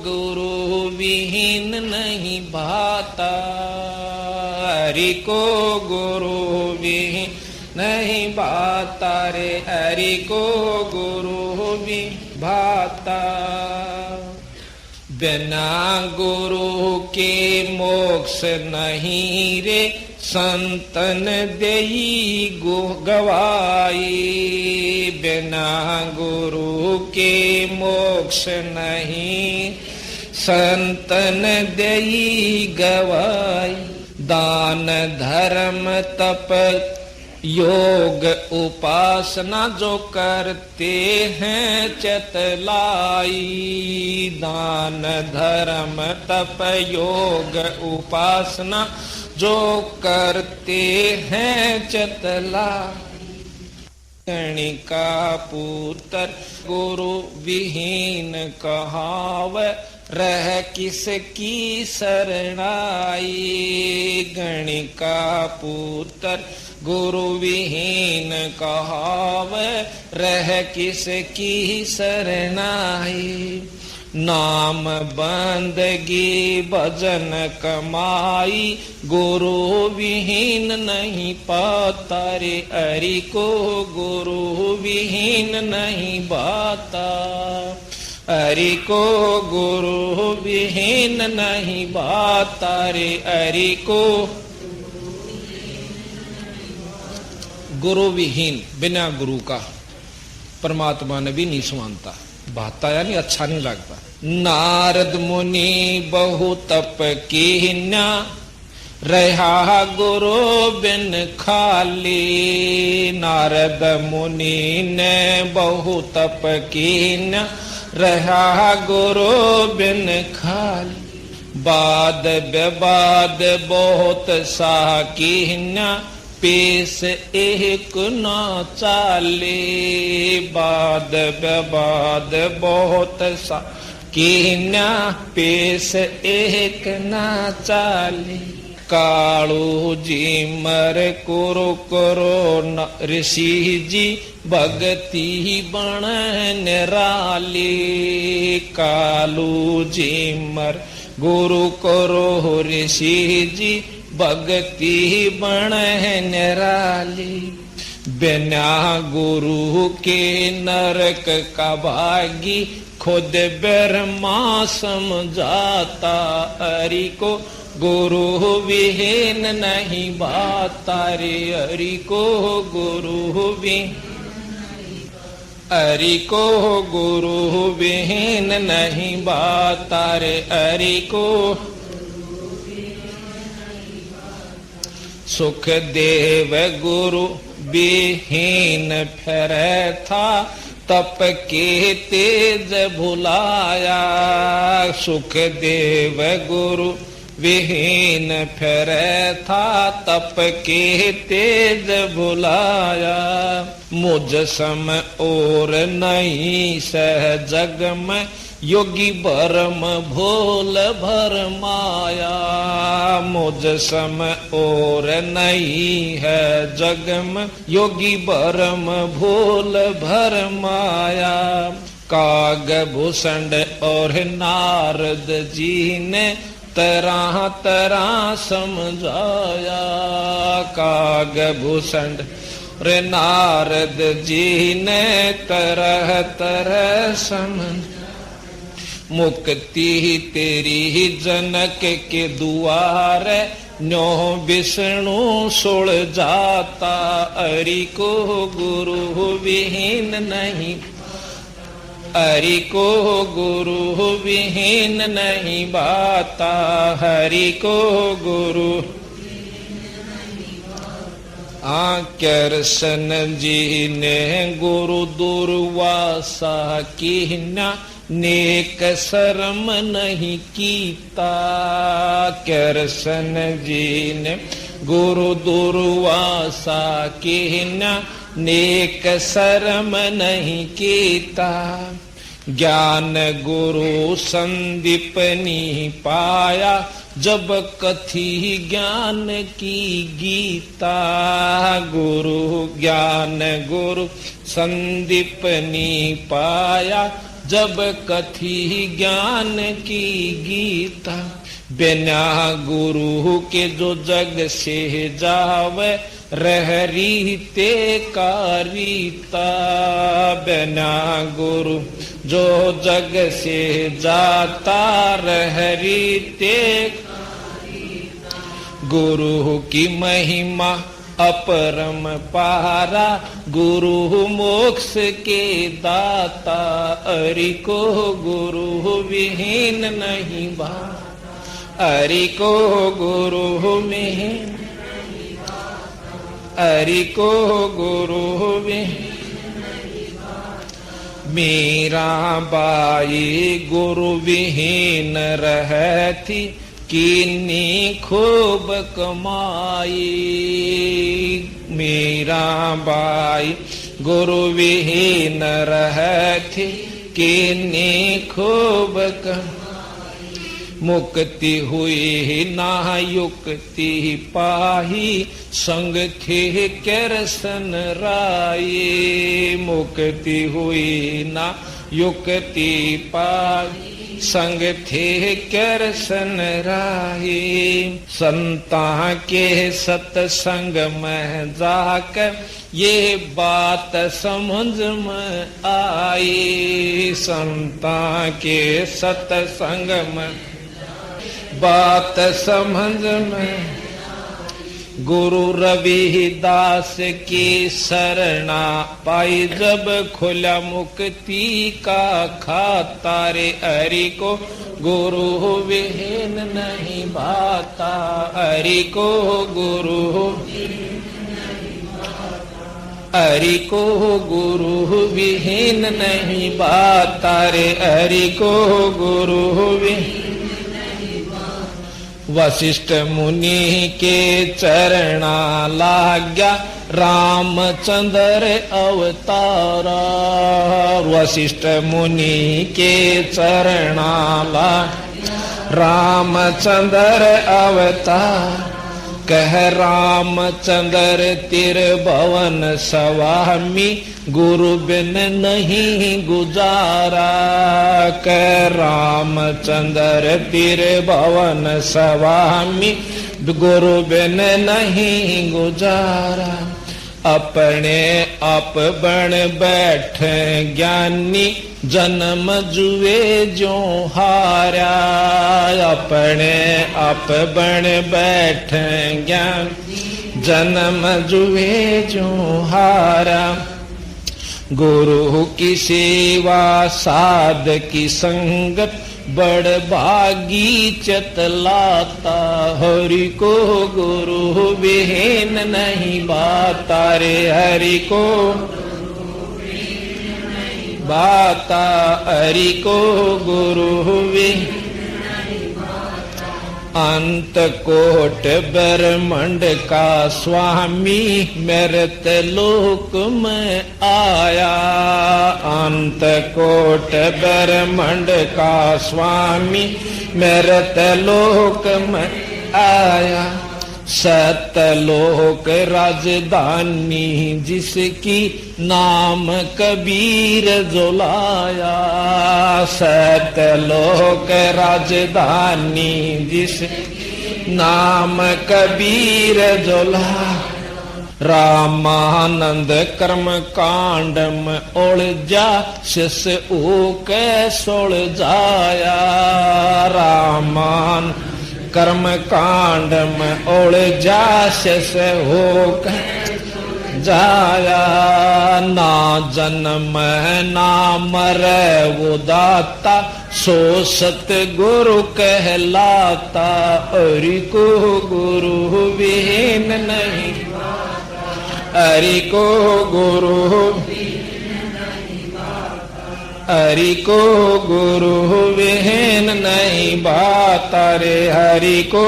गुरु विहीन नहीं भाता हरि को, गुरु विहीन नहीं भाता रे हरि को, गुरु भी भाता। बिना गुरु के मोक्ष नहीं रे, संतन देई गवाई। बिना गुरु के मोक्ष नहीं, संतन देई गवाई। दान धर्म तप योग उपासना जो करते हैं चतलाई। दान धर्म तप योग उपासना जो करते हैं चतला। गणिका पुत्र गुरु विहीन कहाव, रह किसकी शरणाई। गणिका पुत्र गुरु विहीन कहाव, रह किसकी शरणाई। नाम बंदगी भजन कमाई, गुरु विहीन नहीं पाता रे। हरि को गुरु विहीन नहीं बाता, हरि को गुरु विहीन नहीं बाता रे। हरि को गुरु विहीन, बिना गुरु का परमात्मा ने भी नहीं सुनता, भाता यानी अच्छा नहीं लगता। नारद मुनि बहु तप कीन्या, रहा गुरु बिन खाली। नारद मुनि ने बहु तप कीन्या, रहा गुरु बिन खाली। बाद विवाद बहुत सा कीन्या, पेश एक न चाले। बाद विवाद बहुत सा कीन्या, पेश एक न चाले। कालू जी मर कुरु करो न ऋषि जी, भगति बण निराली। कालू जी मर गुरु करो ऋषि जी, भगति बण निराली। बिना गुरु के नरक का भागी, खुद ब्रह्मा समझाता। हरि को गुरु विहीन नहीं बाता रे। हरि को गुरु विहीन, हरि को गुरु विहीन नहीं बाता रे। हरि को सुख देव गुरु विहीन फिर था, तप के तेज भुलाया। सुख देव गुरु विहीन फिर था, तप के तेज भुलाया। मुझ सम और नहीं सह जग में, योगी भरम भोल भर माया। मुझ सम और नहीं है जग में, योगी भरम भोल भर माया। कागभूषण और नारद जी ने तरह तरह समझाया। कागभूषण रे नारद जी ने तरह तरह समझाया। मुक्ति तेरी जनक के दुआर, न्यो विष्णु सुल जाता। हरि को गुरु विहीन नहीं, हरि को गुरु विहीन नहीं बाता। हरि को गुरु कृष्ण जी ने गुरु दुर्वासा कीन्या, नेक शर्म नहीं कीता। कृष्ण जी ने गुरु दुर्वासा कीन्या, नेक शर्म नहीं कीता। ज्ञान गुरु संदीपनी पाया, जब कथी ज्ञान की गीता। गुरु ज्ञान गुरु संदीपनी पाया, जब कथी ज्ञान की गीता। बिना गुरु के जो जग से जावे, रह रीते का रीता। बिना गुरु जो जग से जाता, रह रीते। गुरु की महिमा अपरम पारा, गुरु मोक्ष के दाता। हरि को गुरु विहीन नहीं बाता, हरि को गुरु विहीन, हरि को गुरु विहीन। मीरा बाई गुरु विहीन रहती, किन्नी खूब कमाई। मीरा बाई गुरु विहीन रहती, किन्नी खूब कमाई। मुक्ति हुई ना युक्ति पाही, संग थे कृष्ण राई। मुक्ति हुई ना युक्ति पाही, संग थे करसन राहे। संता के सत्संग में जाकर ये बात समझ में आई। संता के सत्संग में बात समझ में गुरु रविदास की शरणा पाई। जब खुला मुक्ति का खाता रे हरि को गुरु विहीन नहीं भाता। हरि को गुरु हरि को गुरु विहीन नहीं भाता रे हरि को गुरु विहीन। वशिष्ठ मुनि के चरणा लाग्या रामचंद्र अवतारा। वशिष्ठ मुनि के चरणा लाग्या रामचंद्र अवतार। कह रामचंद्र त्रिभुवन स्वामी गुरु बिन नहीं गुजारा। कह रामचंद्र त्रिभुवन स्वामी गुरु बिन नहीं गुजारा। अपने आप बन बैठे ज्ञानी जन्म जुए जो हारा। अपने आप बन बैठे ज्ञान जन्म जुए जो हारा। गुरु की सेवा साध की संगत बड़ भागी चतलाता। हरि को गुरु विहीन नहीं भाता रे हरि को भाता। हरि को गुरु विहीन। अंत कोट ब्रह्मांड का स्वामी मृत लोक में आया। अंत कोट ब्रह्मांड का स्वामी मृत लोक में आया। सतलोक राजधानी जिसकी नाम कबीर जुलाया। सतलोक राजधानी जिस नाम कबीर जुलाया। रामानंद कर्म कांड में उलझा शिष ऊक सुलझाया। रामान कर्म कांड में उलझा शिष होकर जाया। ना जन्म ना मरे वो दाता सो सत गुरु कहलाता। हरि को गुरु विहीन नहीं। हरि को गुरु हरि को गुरु विहीन नहीं भाता रे हरि को।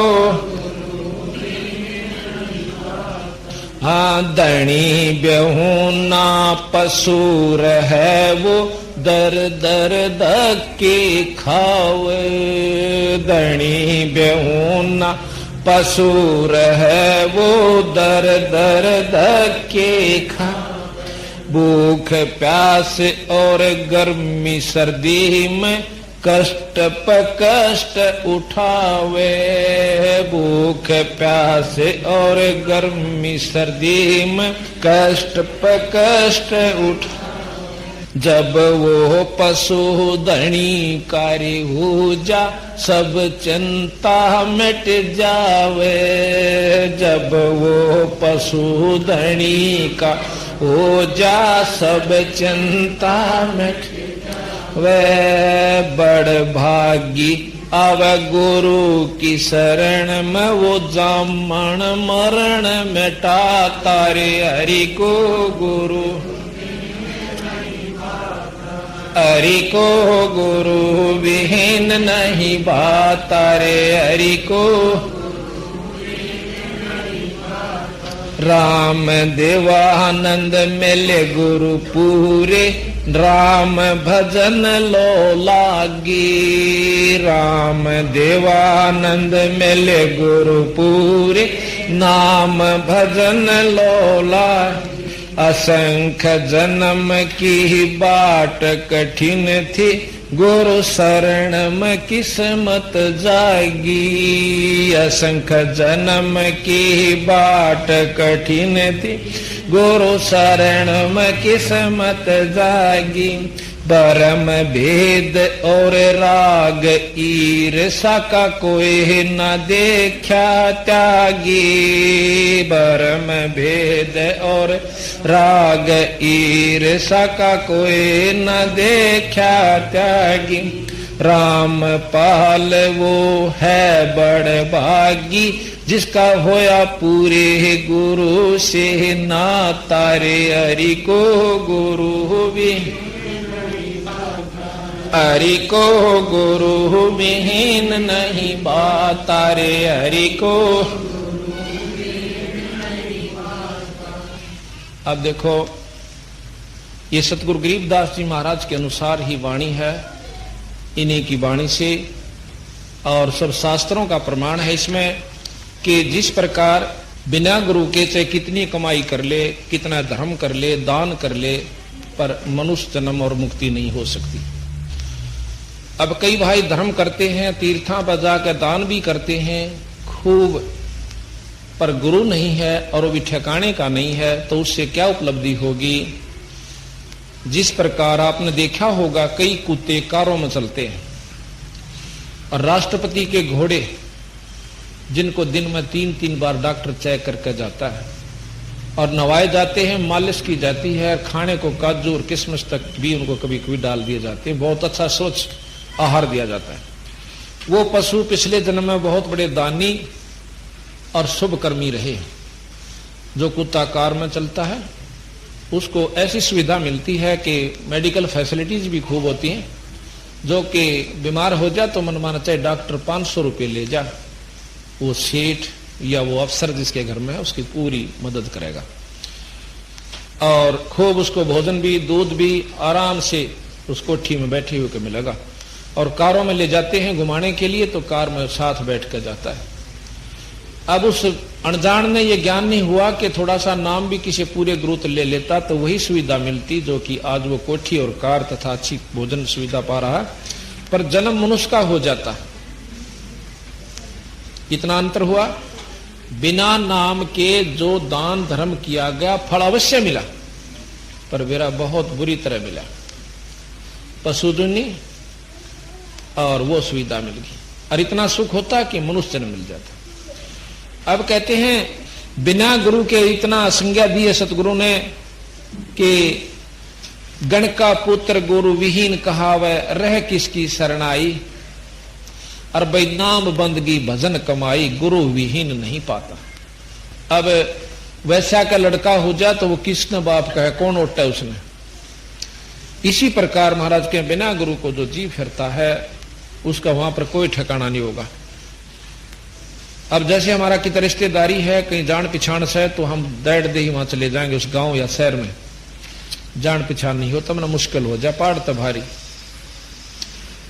हाँ धनी बेहूना पसूर है वो दर दर धक्के खावे। धनी बेहूना पसूर है वो दर दर धक्के खा। भूख प्यास और गर्मी सर्दी में कष्ट प कष्ट उठावे। भूख प्यास और गर्मी सर्दी में कष्ट प कष्ट उठा। जब वो पशु धनी कारी हो जा सब चिंता मिट जावे। जब वो पशु धनी का हो जा सब चिंता मिट। वे बड़ भागी अब गुरु की शरण में वो जामन मरण मिटाता रे हरि को गुरु। हरि को गुरु विहीन नहीं भाता रे हरि को। राम देवानंद मिले गुरु पूरे राम भजन लो लागी। राम देवानंद मिले गुरु पूरे नाम भजन लो लागी। असंख्य जन्म की बाट कठिन थी गुरु शरण में किस्मत जाएगी, असंख्य जन्म की बाट कठिन थी, गुरु शरण में किस्मत जाएगी। परम भेद और राग ईर्षा का कोई न देखा त्यागी, परम भेद और राग ईर्षा का कोई न देखा त्यागी। राम पाल वो है बड़ भागी, जिसका होया पूरे गुरु से नाता रे। हरि को गुरु भी, हरि को गुरु विहीन नहीं बाता रे। हरि को। अब देखो, ये सतगुरु गरीबदास जी महाराज के अनुसार ही वाणी है, इन्हीं की वाणी से, और सब शास्त्रों का प्रमाण है इसमें कि जिस प्रकार बिना गुरु के चाहे कितनी कमाई कर ले, कितना धर्म कर ले, दान कर ले, पर मनुष्य जन्म और मुक्ति नहीं हो सकती। अब कई भाई धर्म करते हैं, तीर्था बजा के दान भी करते हैं खूब, पर गुरु नहीं है और वो भी ठिकाने का नहीं है, तो उससे क्या उपलब्धि होगी। जिस प्रकार आपने देखा होगा कई कुत्ते कारों में चलते हैं, और राष्ट्रपति के घोड़े जिनको दिन में 3-3 बार डॉक्टर चेक करके जाता है, और नवाए जाते हैं, मालिश की जाती है, खाने को काजू और किशमिश तक भी उनको कभी कभी डाल दिए जाते हैं, बहुत अच्छा सोच आहार दिया जाता है। वो पशु पिछले जन्म में बहुत बड़े दानी और शुभ कर्मी रहे। जो कुत्ता कार में चलता है उसको ऐसी सुविधा मिलती है कि मेडिकल फैसिलिटीज भी खूब होती हैं, जो कि बीमार हो जा तो मनमाना चाहे डॉक्टर 500 रुपये ले जा, वो सेठ या वो अफसर जिसके घर में है उसकी पूरी मदद करेगा, और खूब उसको भोजन भी, दूध भी आराम से उस कोठी में बैठे हुए को मिलेगा। और कारों में ले जाते हैं घुमाने के लिए, तो कार में साथ बैठ कर जाता है। अब उस अनजान ने ये ज्ञान नहीं हुआ कि थोड़ा सा नाम भी किसी पूरे गुरुत ले लेता तो वही सुविधा मिलती जो कि आज वो कोठी और कार तथा अच्छी भोजन सुविधा पा रहा है, पर जन्म मनुष्य का हो जाता। इतना अंतर हुआ। बिना नाम के जो दान धर्म किया गया फल अवश्य मिला, पर मेरा बहुत बुरी तरह मिला, पशुजनी और वो सुविधा मिल गई, और इतना सुख होता कि मनुष्य जन्म मिल जाता। अब कहते हैं बिना गुरु के इतना संज्ञा दी है सतगुरु ने कि गण का पुत्र गुरु विहीन कहावे, रह किसकी शरणाई, और भाई नाम बंदगी भजन कमाई, गुरु विहीन नहीं पाता। अब वैसा का लड़का हो जा तो वो किसने बाप का है, कौन उठता है उसने। इसी प्रकार महाराज के बिना गुरु को जो जी फिरता है उसका वहां पर कोई ठिकाना नहीं होगा। अब जैसे हमारा कितना रिश्तेदारी है, कहीं जान पिछाण से, तो हम दैड दे ही वहां चले जाएंगे उस गांव या शहर में, जान पिछाण नहीं हो तब ना मुश्किल हो जाए, पहाड़ तो भारी।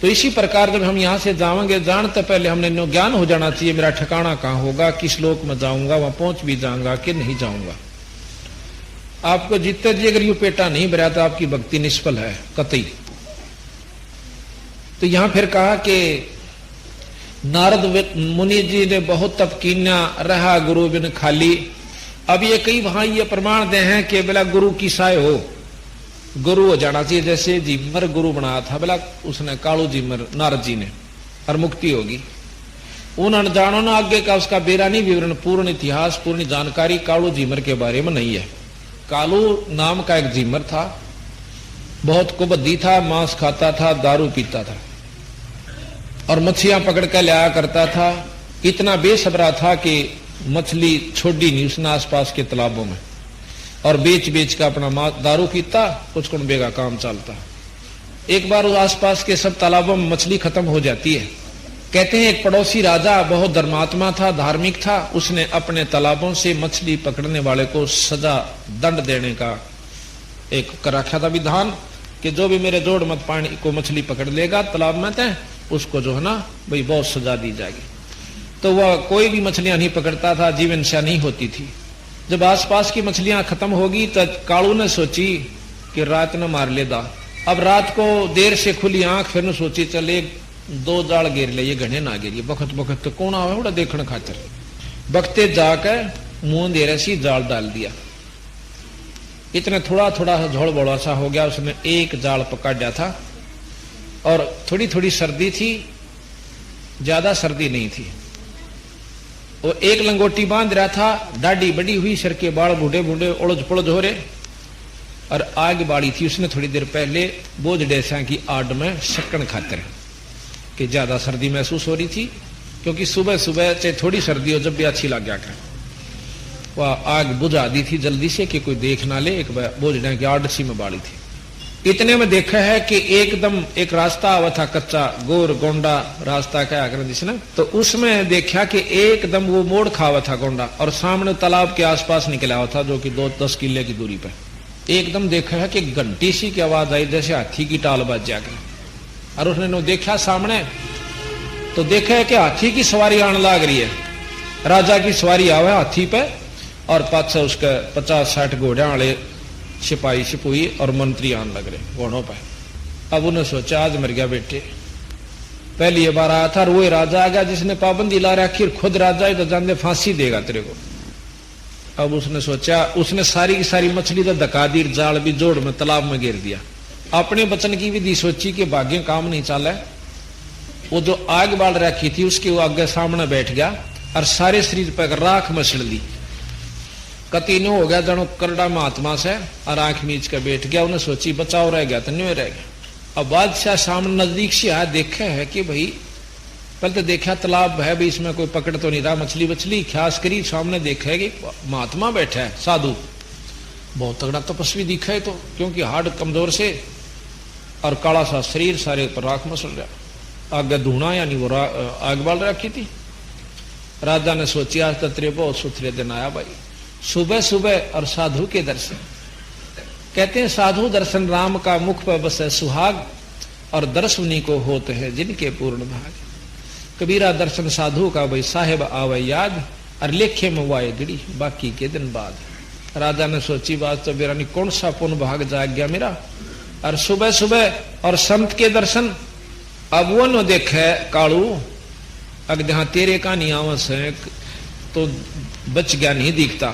तो इसी प्रकार जब हम यहां से जाएंगे, जानते पहले हमने ज्ञान हो जाना चाहिए मेरा ठिकाना कहां होगा, किस लोक में जाऊंगा, वहां पहुंच भी जाऊंगा कि नहीं जाऊंगा। आपको जितने जी अगर यू पेटा नहीं भरा तो आपकी भक्ति निष्फल है कतई। तो यहां फिर कहा कि नारद मुनि जी ने बहुत तप कीन्या, रहा गुरु बिन खाली। अब ये कई वहां ये प्रमाण दे हैं कि बोला गुरु की साय हो, गुरु हो जाना चाहिए। जैसे जिमर गुरु बनाया था बोला उसने कालू जिमर नारद जी ने, और मुक्ति होगी। उन अनजानों ने आगे का उसका बेरानी विवरण, पूर्ण इतिहास, पूर्ण जानकारी कालू जिमर के बारे में नहीं है। कालू नाम का एक जिमर था, बहुत कुबद्दी था, मांस खाता था, दारू पीता था और मछलियां पकड़ कर लाया करता था। इतना बेसब्रा था कि मछली छोड़ी नहीं उसने आसपास के तालाबों में, और बेच बेच का अपना दारू पीता, कुछ कुछ बेगा काम चलता। एक बार उस आसपास के सब तालाबों में मछली खत्म हो जाती है। कहते हैं एक पड़ोसी राजा बहुत धर्मात्मा था, धार्मिक था, उसने अपने तालाबों से मछली पकड़ने वाले को सजा दंड देने का एक कर रखा था विधान कि जो भी मेरे जोड़ मत पानी को मछली पकड़ लेगा तालाब में तय, उसको जो है ना भाई बहुत सजा दी जाएगी। तो वह कोई भी मछलियां नहीं पकड़ता था, जीवन से नहीं होती थी। जब आसपास की मछलियां खत्म होगी तो कालू ने सोची कि रात न मार लेदा, अब रात को देर से खुली आंख, फिर न सोची चले 2 जाल घेर ले, ये घने ना घेरिए, बखत बखत तो कौन आवे बड़ा देखने खातर। बखते जाकर मुंह दे रसी जाल डाल दिया। इतने थोड़ा थोड़ा झोल बड़ा सा हो गया, उसने एक जाल पकड़ दिया था और थोड़ी थोड़ी सर्दी थी, ज्यादा सर्दी नहीं थी। वो एक लंगोटी बांध रहा था, दाढ़ी बड़ी हुई, सर के बाल बूढ़े बूढ़े उलझ पुलझ हो रहे, और आग बाड़ी थी। उसने थोड़ी देर पहले बोझ डेसा की आड़ में शक्कन खातर कि ज्यादा सर्दी महसूस हो रही थी, क्योंकि सुबह सुबह चाहे थोड़ी सर्दी हो जब भी अच्छी लग गया कर, वह आग बुझा दी थी जल्दी से कि कोई देख ना ले। एक बोझ डे की आड़ सी में बाड़ी थी। इतने में देखा है कि एकदम एक रास्ता आवा था, कच्चा गोर गोंडा रास्ता क्या कर जिसने, तो उसमें देखा कि एकदम वो मोड़ खावा था गोंडा, और सामने तालाब के आसपास निकला हुआ था, जो कि 2-10 किले की दूरी पर। एकदम देखा है कि घंटी सी की आवाज आई, जैसे हाथी की टाल बज जाकर, और उसने देखा सामने, तो देखा है कि हाथी की सवारी आने लग रही है। राजा की सवारी आवे हाथी पे, और पाछे उसके 50-60 घोड़े वाले सिपाही सिपुई और मंत्री आने लग रहे घोड़ों पर। अब उन्हें सोचा आज मर गया बेटे, पहली बार आया था और वो राजा आ गया जिसने पाबंदी ला रखी, खुद राजा ही तो जानते फांसी देगा तेरे को। अब उसने सोचा, उसने सारी की सारी मछली तो धका दी, जाल भी जोड़ में तालाब में गिर दिया। अपने बचन की विधि सोची कि भाग्य काम नहीं चला। वो जो आग बाल रखी थी उसके वो आगे सामने बैठ गया और सारे शरीर पर राख मछल दी। कतीनो हो गया जनो करड़ा महात्मा से, और आंख मीच कर बैठ गया। उन्हें सोची बचाव रह गया तो नहीं रह गया। अब बादशाह सामने नजदीक से आया, देखा है कि भाई पहले तो देखा तालाब है भाई, इसमें कोई पकड़ तो नहीं रहा मछली बछली, ख्यास करी सामने देखा है कि महात्मा बैठा है, साधु, बहुत तगड़ा तपस्वी दिखा है तो, क्योंकि हार्ड कमजोर से और काला सा शरीर, सारे पर राख मसल रहा, आगे धूना यानी वो आग बाल रखी थी। राजा ने सोची आज तो तेरे बहुत सुथरे दिन आया भाई, सुबह सुबह और साधु के दर्शन। कहते हैं साधु दर्शन राम का मुख पर बस है सुहाग, और दर्श उन्हीं को होते हैं जिनके पूर्ण भाग। कबीरा दर्शन साधु का भाई साहेब आवे याद, और लेखे में वाए गिड़ी बाकी के दिन बाद। राजा ने सोची बात तो मेरा नहीं कौन सा पुण्य भाग जाग गया मेरा, और सुबह सुबह और संत के दर्शन। अब वो न देखे कालू, अगर जहां तेरे का नहीं आवस है तो बच गया नहीं दिखता,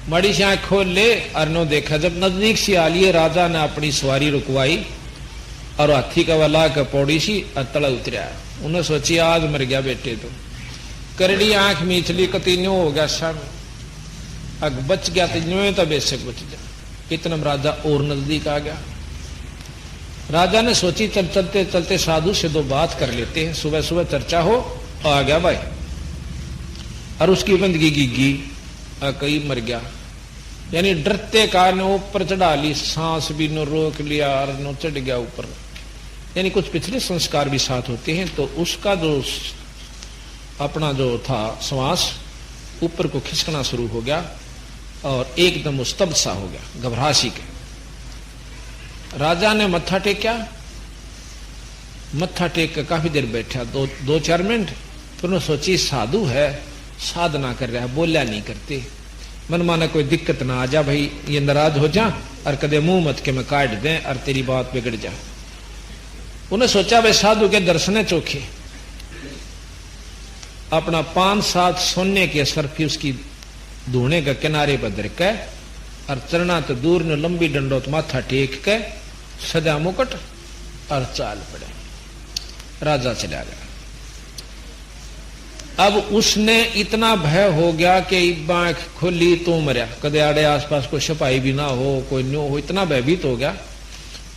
मड़ी से आंख खोल ले और नो देखा। जब नजदीक से आ लिए राजा ने अपनी सवारी रुकवाई और हाथी का वाला का पौड़ी सी तला उतरा। उन्हें सोची आज मर गया बेटे तो, करड़ी आंख मीचली कतीन्यो हो गया शाम, अग बच गया तो न्यो तो बेशक बच गया। इतना राजा और नजदीक आ गया। राजा ने सोची चल चलते चलते साधु से 2 बात कर लेते हैं, सुबह सुबह चर्चा हो। आ गया भाई, और उसकी बंदगी गिगी कई मर गया, यानी डरते कारण ऊपर चढ़ा ली, सांस भी नो रोक लिया और नो चढ़ गया ऊपर। यानी कुछ पिछले संस्कार भी साथ होते हैं, तो उसका जो अपना जो था श्वास ऊपर को खिसकना शुरू हो गया और एकदम स्तब्ध सा हो गया, घबराहट के। राजा ने मत्था टेका, मत्था टेक कर काफी देर बैठा, 2-4 मिनट। फिर उन्होंने सोची साधु है, साधना कर रहा है, बोलिया नहीं करते, मन माना कोई दिक्कत ना आ जा भाई, ये नाराज हो जा और कदे मुंह मत के मैं काट दें और तेरी बात बिगड़ जा। उन्हें सोचा भाई साधु के दर्शन चोखे, अपना 5-7 सोने के सरफी उसकी धूने के किनारे पर धर के और चरना तो दूर ने लंबी डंडोत माथा टेक के सजा मुकुट और चाल पड़े। राजा चला गया। अब उसने इतना भय हो गया कि आंख खोली तो मरिया, कदे आड़े आसपास कोई सिपाही भी ना हो, कोई न्यो हो, इतना भयभीत हो गया।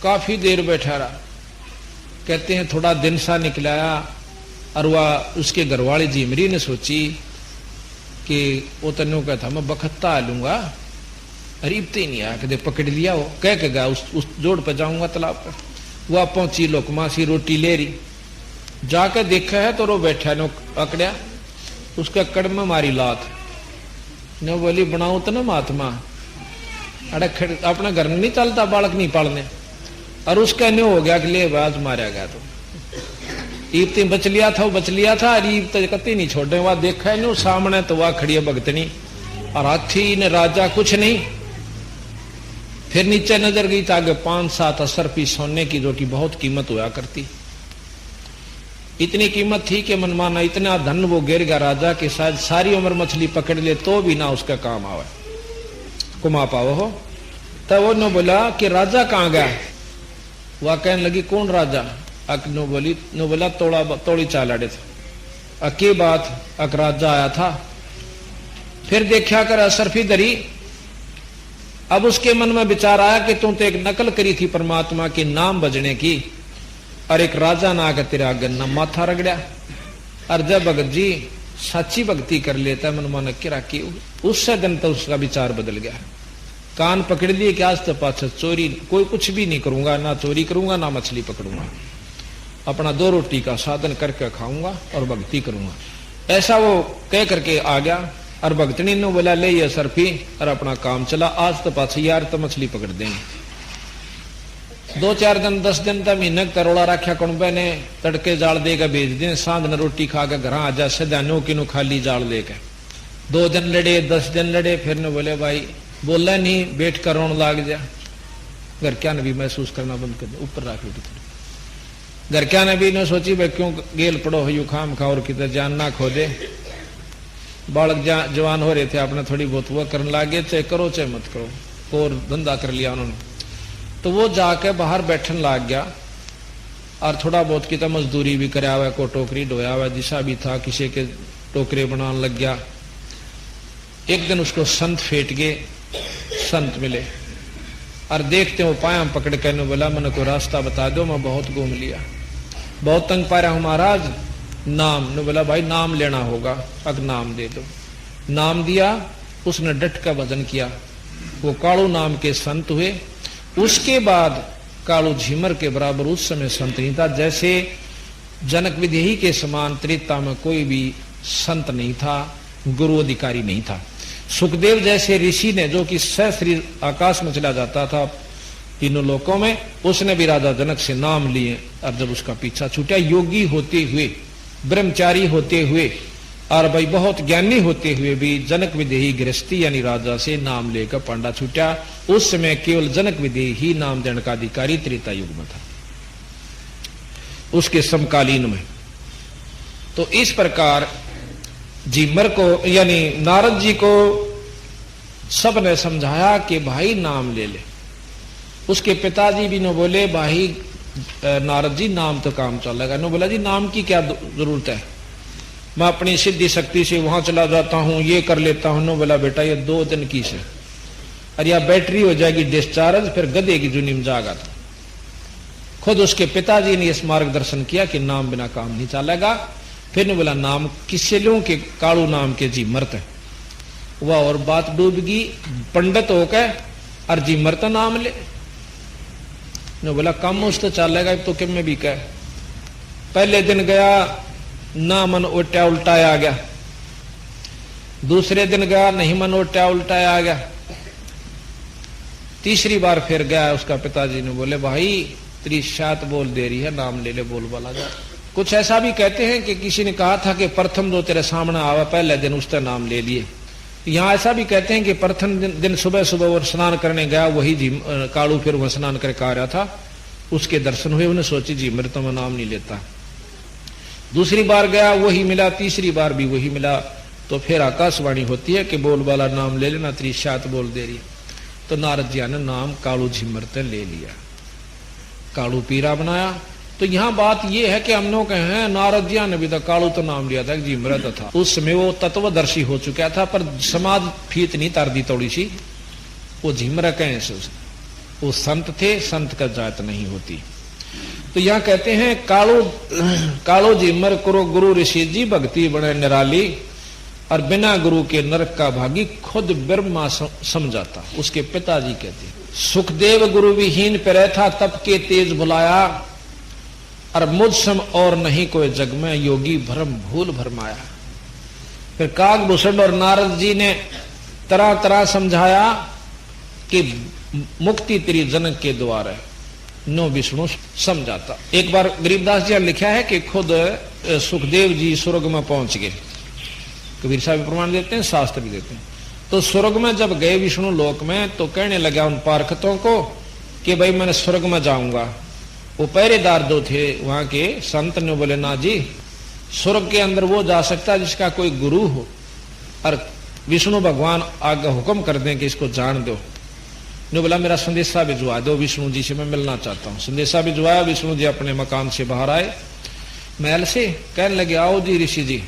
काफी देर बैठा रहा। कहते हैं थोड़ा दिन सा निकलाया और वह उसके घरवाली जीमरी ने सोची कि वो तन्नों का था मैं बखत्ता आ लूंगा, अरीबते ही नहीं आया, कदे पकड़ लिया हो, कह के गया उस जोड़ पर जाऊंगा तालाब पर। वह पहुंची, लोकमा सी रोटी ले रही, जाकर देखा है तो रो बैठा नो पकड़िया, उसका कड़ में मारी लात ने बोली बनाऊ तो ना महात्मा, अरे अपना घर नहीं चलता, बालक नहीं पालने। और उसका न्यो हो गया कि ले बाज मारा गया। तो ईबती बच लिया था, वो बच लिया था, ईब तो कती नहीं छोड़े। वह देखा है नो सामने तो वह खड़ी है भगतनी, और हाथी ने राजा कुछ नहीं, फिर नीचे नजर गई तो आगे 5-7 असरफी सोने की, जो कि बहुत कीमत हुआ करती। इतनी कीमत थी कि मनमाना इतना धन वो गिर गया राजा के साथ, सारी उम्र मछली पकड़ ले तो भी ना उसका काम आवे, कुमा पाओ हो। तब वो नो बोला कि राजा कहाँ गया? वह कहने लगी कौन राजा? अक नो बोला तोड़ी चालाड़े थे। अकी बात अक राजा आया था। फिर देखा कर असरफी दरी। अब उसके मन में विचार आया कि तू तो एक नकल करी थी परमात्मा के नाम बजने की, और एक राजा ना आकर तेरा गन्ना माथा रगड़ा। और जब भगत जी सच्ची भक्ति कर लेता मन मन किरा की, उससे दिन तो उसका विचार बदल गया। कान पकड़ लिए कि आज तो पाछा चोरी कोई कुछ भी नहीं करूंगा, ना चोरी करूंगा ना मछली पकड़ूंगा, अपना 2 रोटी का साधन करके खाऊंगा और भक्ति करूंगा। ऐसा वो कह करके आ गया। और भक्तनी ने बोला ले ये सरफी और अपना काम चला, आज तो पाछी यार तो मछली पकड़ देंगे। 2-4 दिन 10 दिन तक महीने तरोड़ा रखा कुंबे ने, तड़के जाल देकर भेज दें, सांझ न रोटी खा के घर आ जा, सदा नो किनो खाली जाल लेकर। 2 दिन लड़े 10 दिन लड़े, फिर ने बोले भाई बोला नहीं, बैठ कर रोन लाग जा। घर क्या ने भी महसूस करना बंद कर दे, ऊपर रख लो। घर क्या ने भी ने सोची भाई क्यों गेल पड़ो हो यू खाम खा और कितने जान ना खो दे। बालक जवान हो रहे थे, आपने थोड़ी बहुत वो करने लागे, चाहे करो चाहे मत करो, और धंधा कर लिया उन्होंने। तो वो जाके बाहर बैठन लाग गया और थोड़ा बहुत की तो मजदूरी भी कराया हुआ, को टोकरी ढोया हुआ, दिशा भी था, किसी के टोकरे बनाने लग गया। एक दिन उसको संत फेट गए, संत मिले और देखते हो पाया पकड़ के बोला मन को रास्ता बता दो, मैं बहुत घूम लिया, बहुत तंग पा रहा हूं महाराज, नाम ने बोला भाई नाम लेना होगा, अब नाम दे दो। नाम दिया, उसने डट का भजन किया, वो कालू नाम के संत हुए। उसके बाद कालू झिमर के बराबर उस समय संत नहीं था, जैसे जनक विदेही के समान त्रेता में कोई भी संत नहीं था, गुरु अधिकारी नहीं था। सुखदेव जैसे ऋषि ने, जो कि सहस्री आकाश में चला जाता था तीनों लोकों में, उसने भी राजा जनक से नाम लिए। और जब उसका पीछा छूटा, योगी होते हुए, ब्रह्मचारी होते हुए और भाई बहुत ज्ञानी होते हुए भी जनक विदेही गृहस्थी यानी राजा से नाम लेकर पांडा छूटा। उस समय केवल जनक विदेही ही नाम देने का अधिकारी त्रेता युग में था, उसके समकालीन में। तो इस प्रकार जीमर को यानी नारद जी को सबने समझाया कि भाई नाम ले ले। उसके पिताजी भी न बोले भाई नारद जी नाम तो काम चलेगा। नो बोला जी नाम की क्या जरूरत है, मैं अपनी सिद्धि शक्ति से वहां चला जाता हूं, ये कर लेता हूं। नो बोला बेटा ये 2 दिन की से, अरे या बैटरी हो जाएगी डिस्चार्ज, फिर गधे की जुनी में जागा था। खुद उसके पिताजी ने इस मार्गदर्शन किया कि नाम बिना काम नहीं चलेगा। फिर ने बोला नाम किससे लूं कि कालू नाम के जी मरत है। वह और बात डूब गई, पंडित होकर और जी मरता नाम ले। ने बोला कम उस तो चलेगा तो कि मैं भी कह। पहले दिन गया ना मन उल्टा उल्टा आ गया, दूसरे दिन गया नहीं मन उल्टा उल्टा आ गया, तीसरी बार फिर गया। उसका पिताजी ने बोले भाई तेरी शात बोल दे रही है, नाम ले ले, बोल वाला जा। कुछ ऐसा भी कहते हैं कि किसी ने कहा था कि प्रथम जो तेरे सामने आवा पहले दिन उसका नाम ले लिए। यहाँ ऐसा भी कहते हैं कि प्रथम दिन सुबह सुबह वो स्नान करने गया, वही जी कालू फिर वह स्नान करके आ रहा था, उसके दर्शन हुए, उन्हें सोची जी मेरे तो मैं नाम नहीं लेता। दूसरी बार गया वही मिला, तीसरी बार भी वही मिला। तो फिर आकाशवाणी होती है कि बोल वाला नाम ले लेना, तेरी शात बोल दे रही। तो नारद जी ने नाम कालू झिमरते ले लिया, कालू पीरा बनाया। तो यहाँ बात यह है कि हम लोग हैं नारद जी ने भी तो कालू तो नाम लिया था, झिमरत था। उस समय वो तत्वदर्शी हो चुका था, पर समाज फीत नहीं तार दी थोड़ी सी, वो झिमरा कहें से वो संत थे, संत का जात नहीं होती। तो यहाँ कहते हैं कालो झिमर करो गुरु ऋषि जी, भक्ति बने निराली, और बिना गुरु के नरक का भागी, खुद ब्रह्मा समझाता। उसके पिताजी कहते हैं सुखदेव गुरु विहीन पे था, तप के तेज बुलाया, और मुझ सम और नहीं कोई जग में, योगी भ्रम भूल भरमाया। फिर काकभूषण और नारद जी ने तरह तरह समझाया कि मुक्ति तेरी जनक के द्वार है, नो विष्णु समझाता। एक बार गरीबदास जी ने लिखा है कि खुद सुखदेव जी स्वर्ग में पहुंच गए, कबीर साहब प्रमाण देते हैं, शास्त्र भी देते हैं। तो स्वर्ग में जब गए विष्णु लोक में तो कहने लगा उन पार्षदों को कि भाई मैं स्वर्ग में जाऊंगा। वो पहरेदार जो थे वहां के संत ने बोले ना जी, स्वर्ग के अंदर वो जा सकता है जिसका कोई गुरु हो, और विष्णु भगवान आगे हुक्म कर दें कि इसको जान दो। ने बोला मेरा संदेशा भिजवा दो, विष्णु जी से मैं मिलना चाहता हूँ। संदेशा भिजवाया, विष्णु जी अपने मकान से बाहर आए महल से, कहने लगे आओ जी ऋषि जी।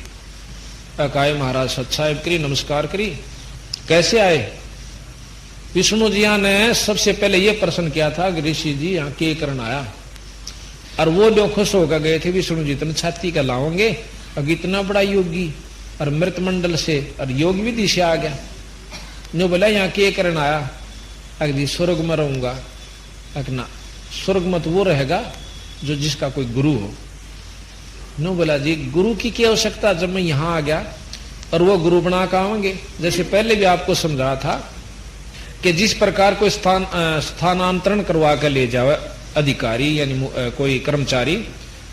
अकाय महाराज सत साहेब करी, नमस्कार करी, कैसे आए। विष्णु जी ने सबसे पहले ये प्रश्न किया था कि ऋषि जी यहाँ के करन आया, और वो जो खुश होकर गए थे विष्णु जी इतने छाती का लाओगे, अब इतना बड़ा योगी और मृत मंडल से और योग विधि से आ गया। नो बोला यहाँ के करन आया, अगली स्वर्ग में रहूंगा। अगना स्वर्ग में तो वो रहेगा जो जिसका कोई गुरु हो। नो बोला जी गुरु की क्या आवश्यकता, जब मैं यहां आ गया और वो गुरु बना के आवेंगे। जैसे पहले भी आपको समझाया था कि जिस प्रकार कोई स्थानांतरण करवा कर ले जावे अधिकारी यानी कोई कर्मचारी,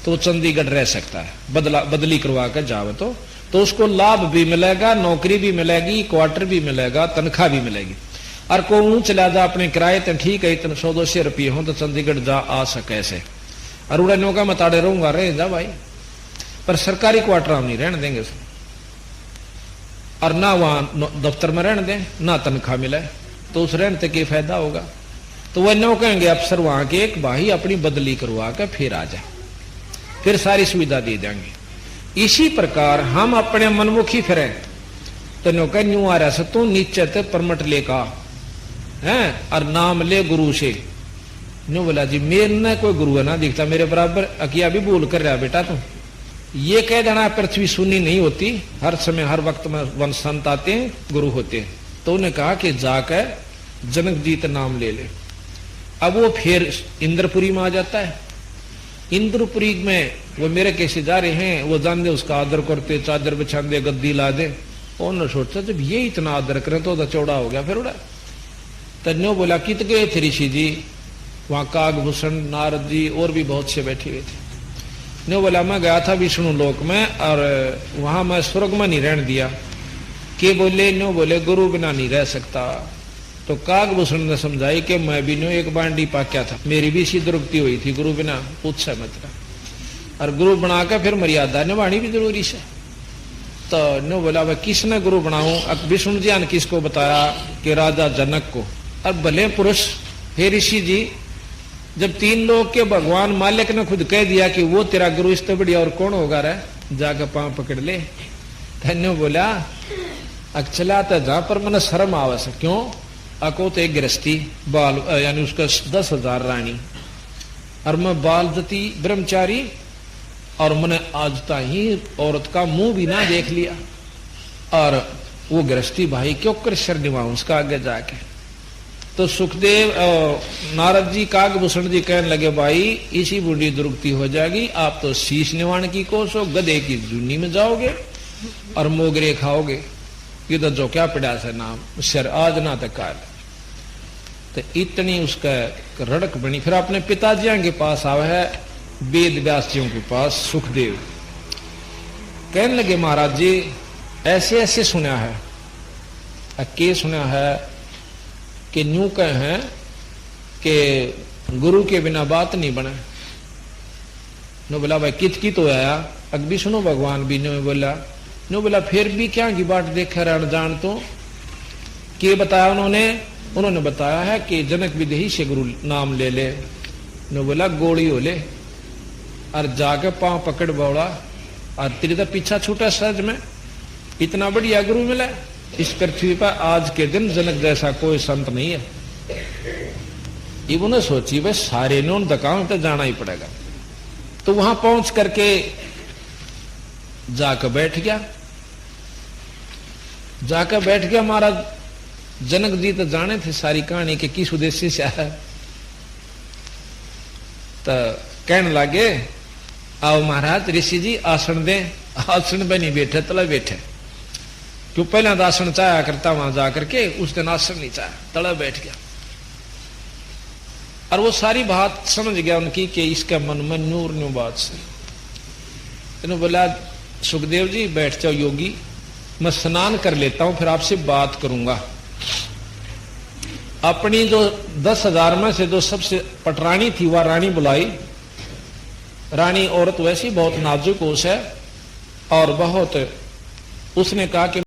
तो चंडीगढ़ रह सकता है, बदली करवा कर जावे तो उसको लाभ भी मिलेगा, नौकरी भी मिलेगी, क्वार्टर भी मिलेगा, तनख्वाह भी मिलेगी। और को चला जा अपने किराए तो ठीक है, इतने 100-200 रुपये हो तो चंडीगढ़ जा आ सके ऐसे, और उड़ा नौका मताड़े रहूंगा, रह जा भाई, पर सरकारी क्वार्टर हम नहीं रहने देंगे उसमें, और ना वहां दफ्तर में रहने दें, ना तनख्वाह मिले, तो उस रहने से क्या फायदा होगा। तो वह नो कहेंगे अफसर वहां के एक भाई अपनी बदली करवा कर फिर आ जाए, फिर सारी सुविधा दे देंगे। इसी प्रकार हम अपने मनमुखी फिरे तो नो कह न्यू आ रहा से तू नीचे ते परमट लेका है और नाम ले गुरु से। न्यू बोला जी मेरे न कोई गुरु है ना दिखता मेरे बराबर, अकिया भी बोल कर रहा बेटा तू। ये कह देना पृथ्वी सुनी नहीं होती, हर समय हर वक्त में वन संत आते हैं, गुरु होते हैं। तो उन्हें कहा कि जाकर जनक जीत नाम ले ले। अब वो फिर इंद्रपुरी में आ जाता है। इंद्रपुरी में वो मेरे कैसे जा रहे हैं, वो जान दे उसका आदर करते, चादर बिछा दे, गद्दी ला दे। उन्होंने सोचता जब ये इतना आदर करें तो चौड़ा हो गया। फिर उड़ा तन्यो बोला कित गए थे ऋषि जी, वहां कागभूषण नारद जी और भी बहुत से बैठे हुए थे। न्यो बोला मैं गया था विष्णु लोक में और वहां मैं स्वर्ग में नहीं रहने दिया। के बोले न्यो बोले गुरु बिना नहीं रह सकता। तो कागभूषण ने समझाई कि मैं भी न्यो एक बांडी पाक्या था, मेरी भी इसी दुर्गति हुई थी, गुरु बिना पूछ मतलब, और गुरु बनाकर फिर मर्यादा निभानी भी जरूरी है। तो न्यो बोला वह किसने गुरु बनाऊं। अब विष्णु जी ने किसको बताया कि राजा जनक को। अब भले पुरुष हे ऋषि जी, जब तीन लोग के भगवान मालिक ने खुद कह दिया कि वो तेरा गुरु, इससे बढ़िया और कौन होगा रे, जाकर पांव पकड़ ले। धन्यो बोला चला तो जहां पर मैंने शर्म आवस, क्यों अको तो एक गृहस्थी बाल यानी उसका 10,000 रानी, और मैं बाल जती ब्रह्मचारी, और मैंने आज ही औरत का मुंह भी ना देख लिया, और वो गृहस्थी भाई क्यों कर शर निभाऊं उसका आगे जाके। तो सुखदेव नारद जी कागभूषण जी कहने लगे भाई इसी बूढ़ी दुर्गति हो जाएगी, आप तो शीश निवाण की कोसो, गधे की जूनी में जाओगे और मोगरे खाओगे, ये तो जो क्या पड़ा से नाम शर आज ना तक काल। तो इतनी उसका रड़क बनी। फिर अपने पिताजी के पास आवे है, वेद व्यास जियों के पास सुखदेव, कहने लगे महाराज जी ऐसे ऐसे सुना है, के सुना है कि न्यू कहे हैं कि गुरु के बिना बात नहीं बने। नो बोला भाई कित तो आया, अग भी सुनो भगवान भी ने बोला। नो बोला फिर भी क्या की बात देखा अनजान तो के बताया उन्होंने बताया है कि जनक विदेही से गुरु नाम ले ले। नो बोला गोली हो ले, और जाके पांव पकड़ बौड़ा, और तेरे तो पीछा छूटा सहज में, इतना बढ़िया गुरु मिला इस पृथ्वी पर आज के दिन जनक जैसा कोई संत नहीं है। इन्होंने सोची भाई सारे ने दकान तो जाना ही पड़ेगा। तो वहां पहुंच करके जाकर बैठ गया। महाराज जनक जी तो जाने थे सारी कहानी के किस उद्देश्य से आया। तो कहने लगे आओ महाराज ऋषि जी आसन दे। आसन पे नहीं बैठे तले बैठे, क्यों पहले तो आसन चाया करता वहां जाकर के, उस दिन आसन नहीं चाया, तले बैठ गया। और वो सारी बात समझ गया उनकी कि इसके मन में नूर न्यू बात से। इन्होंने बोला सुखदेव जी बैठ जाओ योगी, मैं स्नान कर लेता हूं, फिर आपसे बात करूंगा। अपनी जो 10,000 में से जो सबसे पटरानी थी वह रानी बुलाई। रानी औरत वैसी बहुत नाजुक होश है और बहुत, उसने कहा कि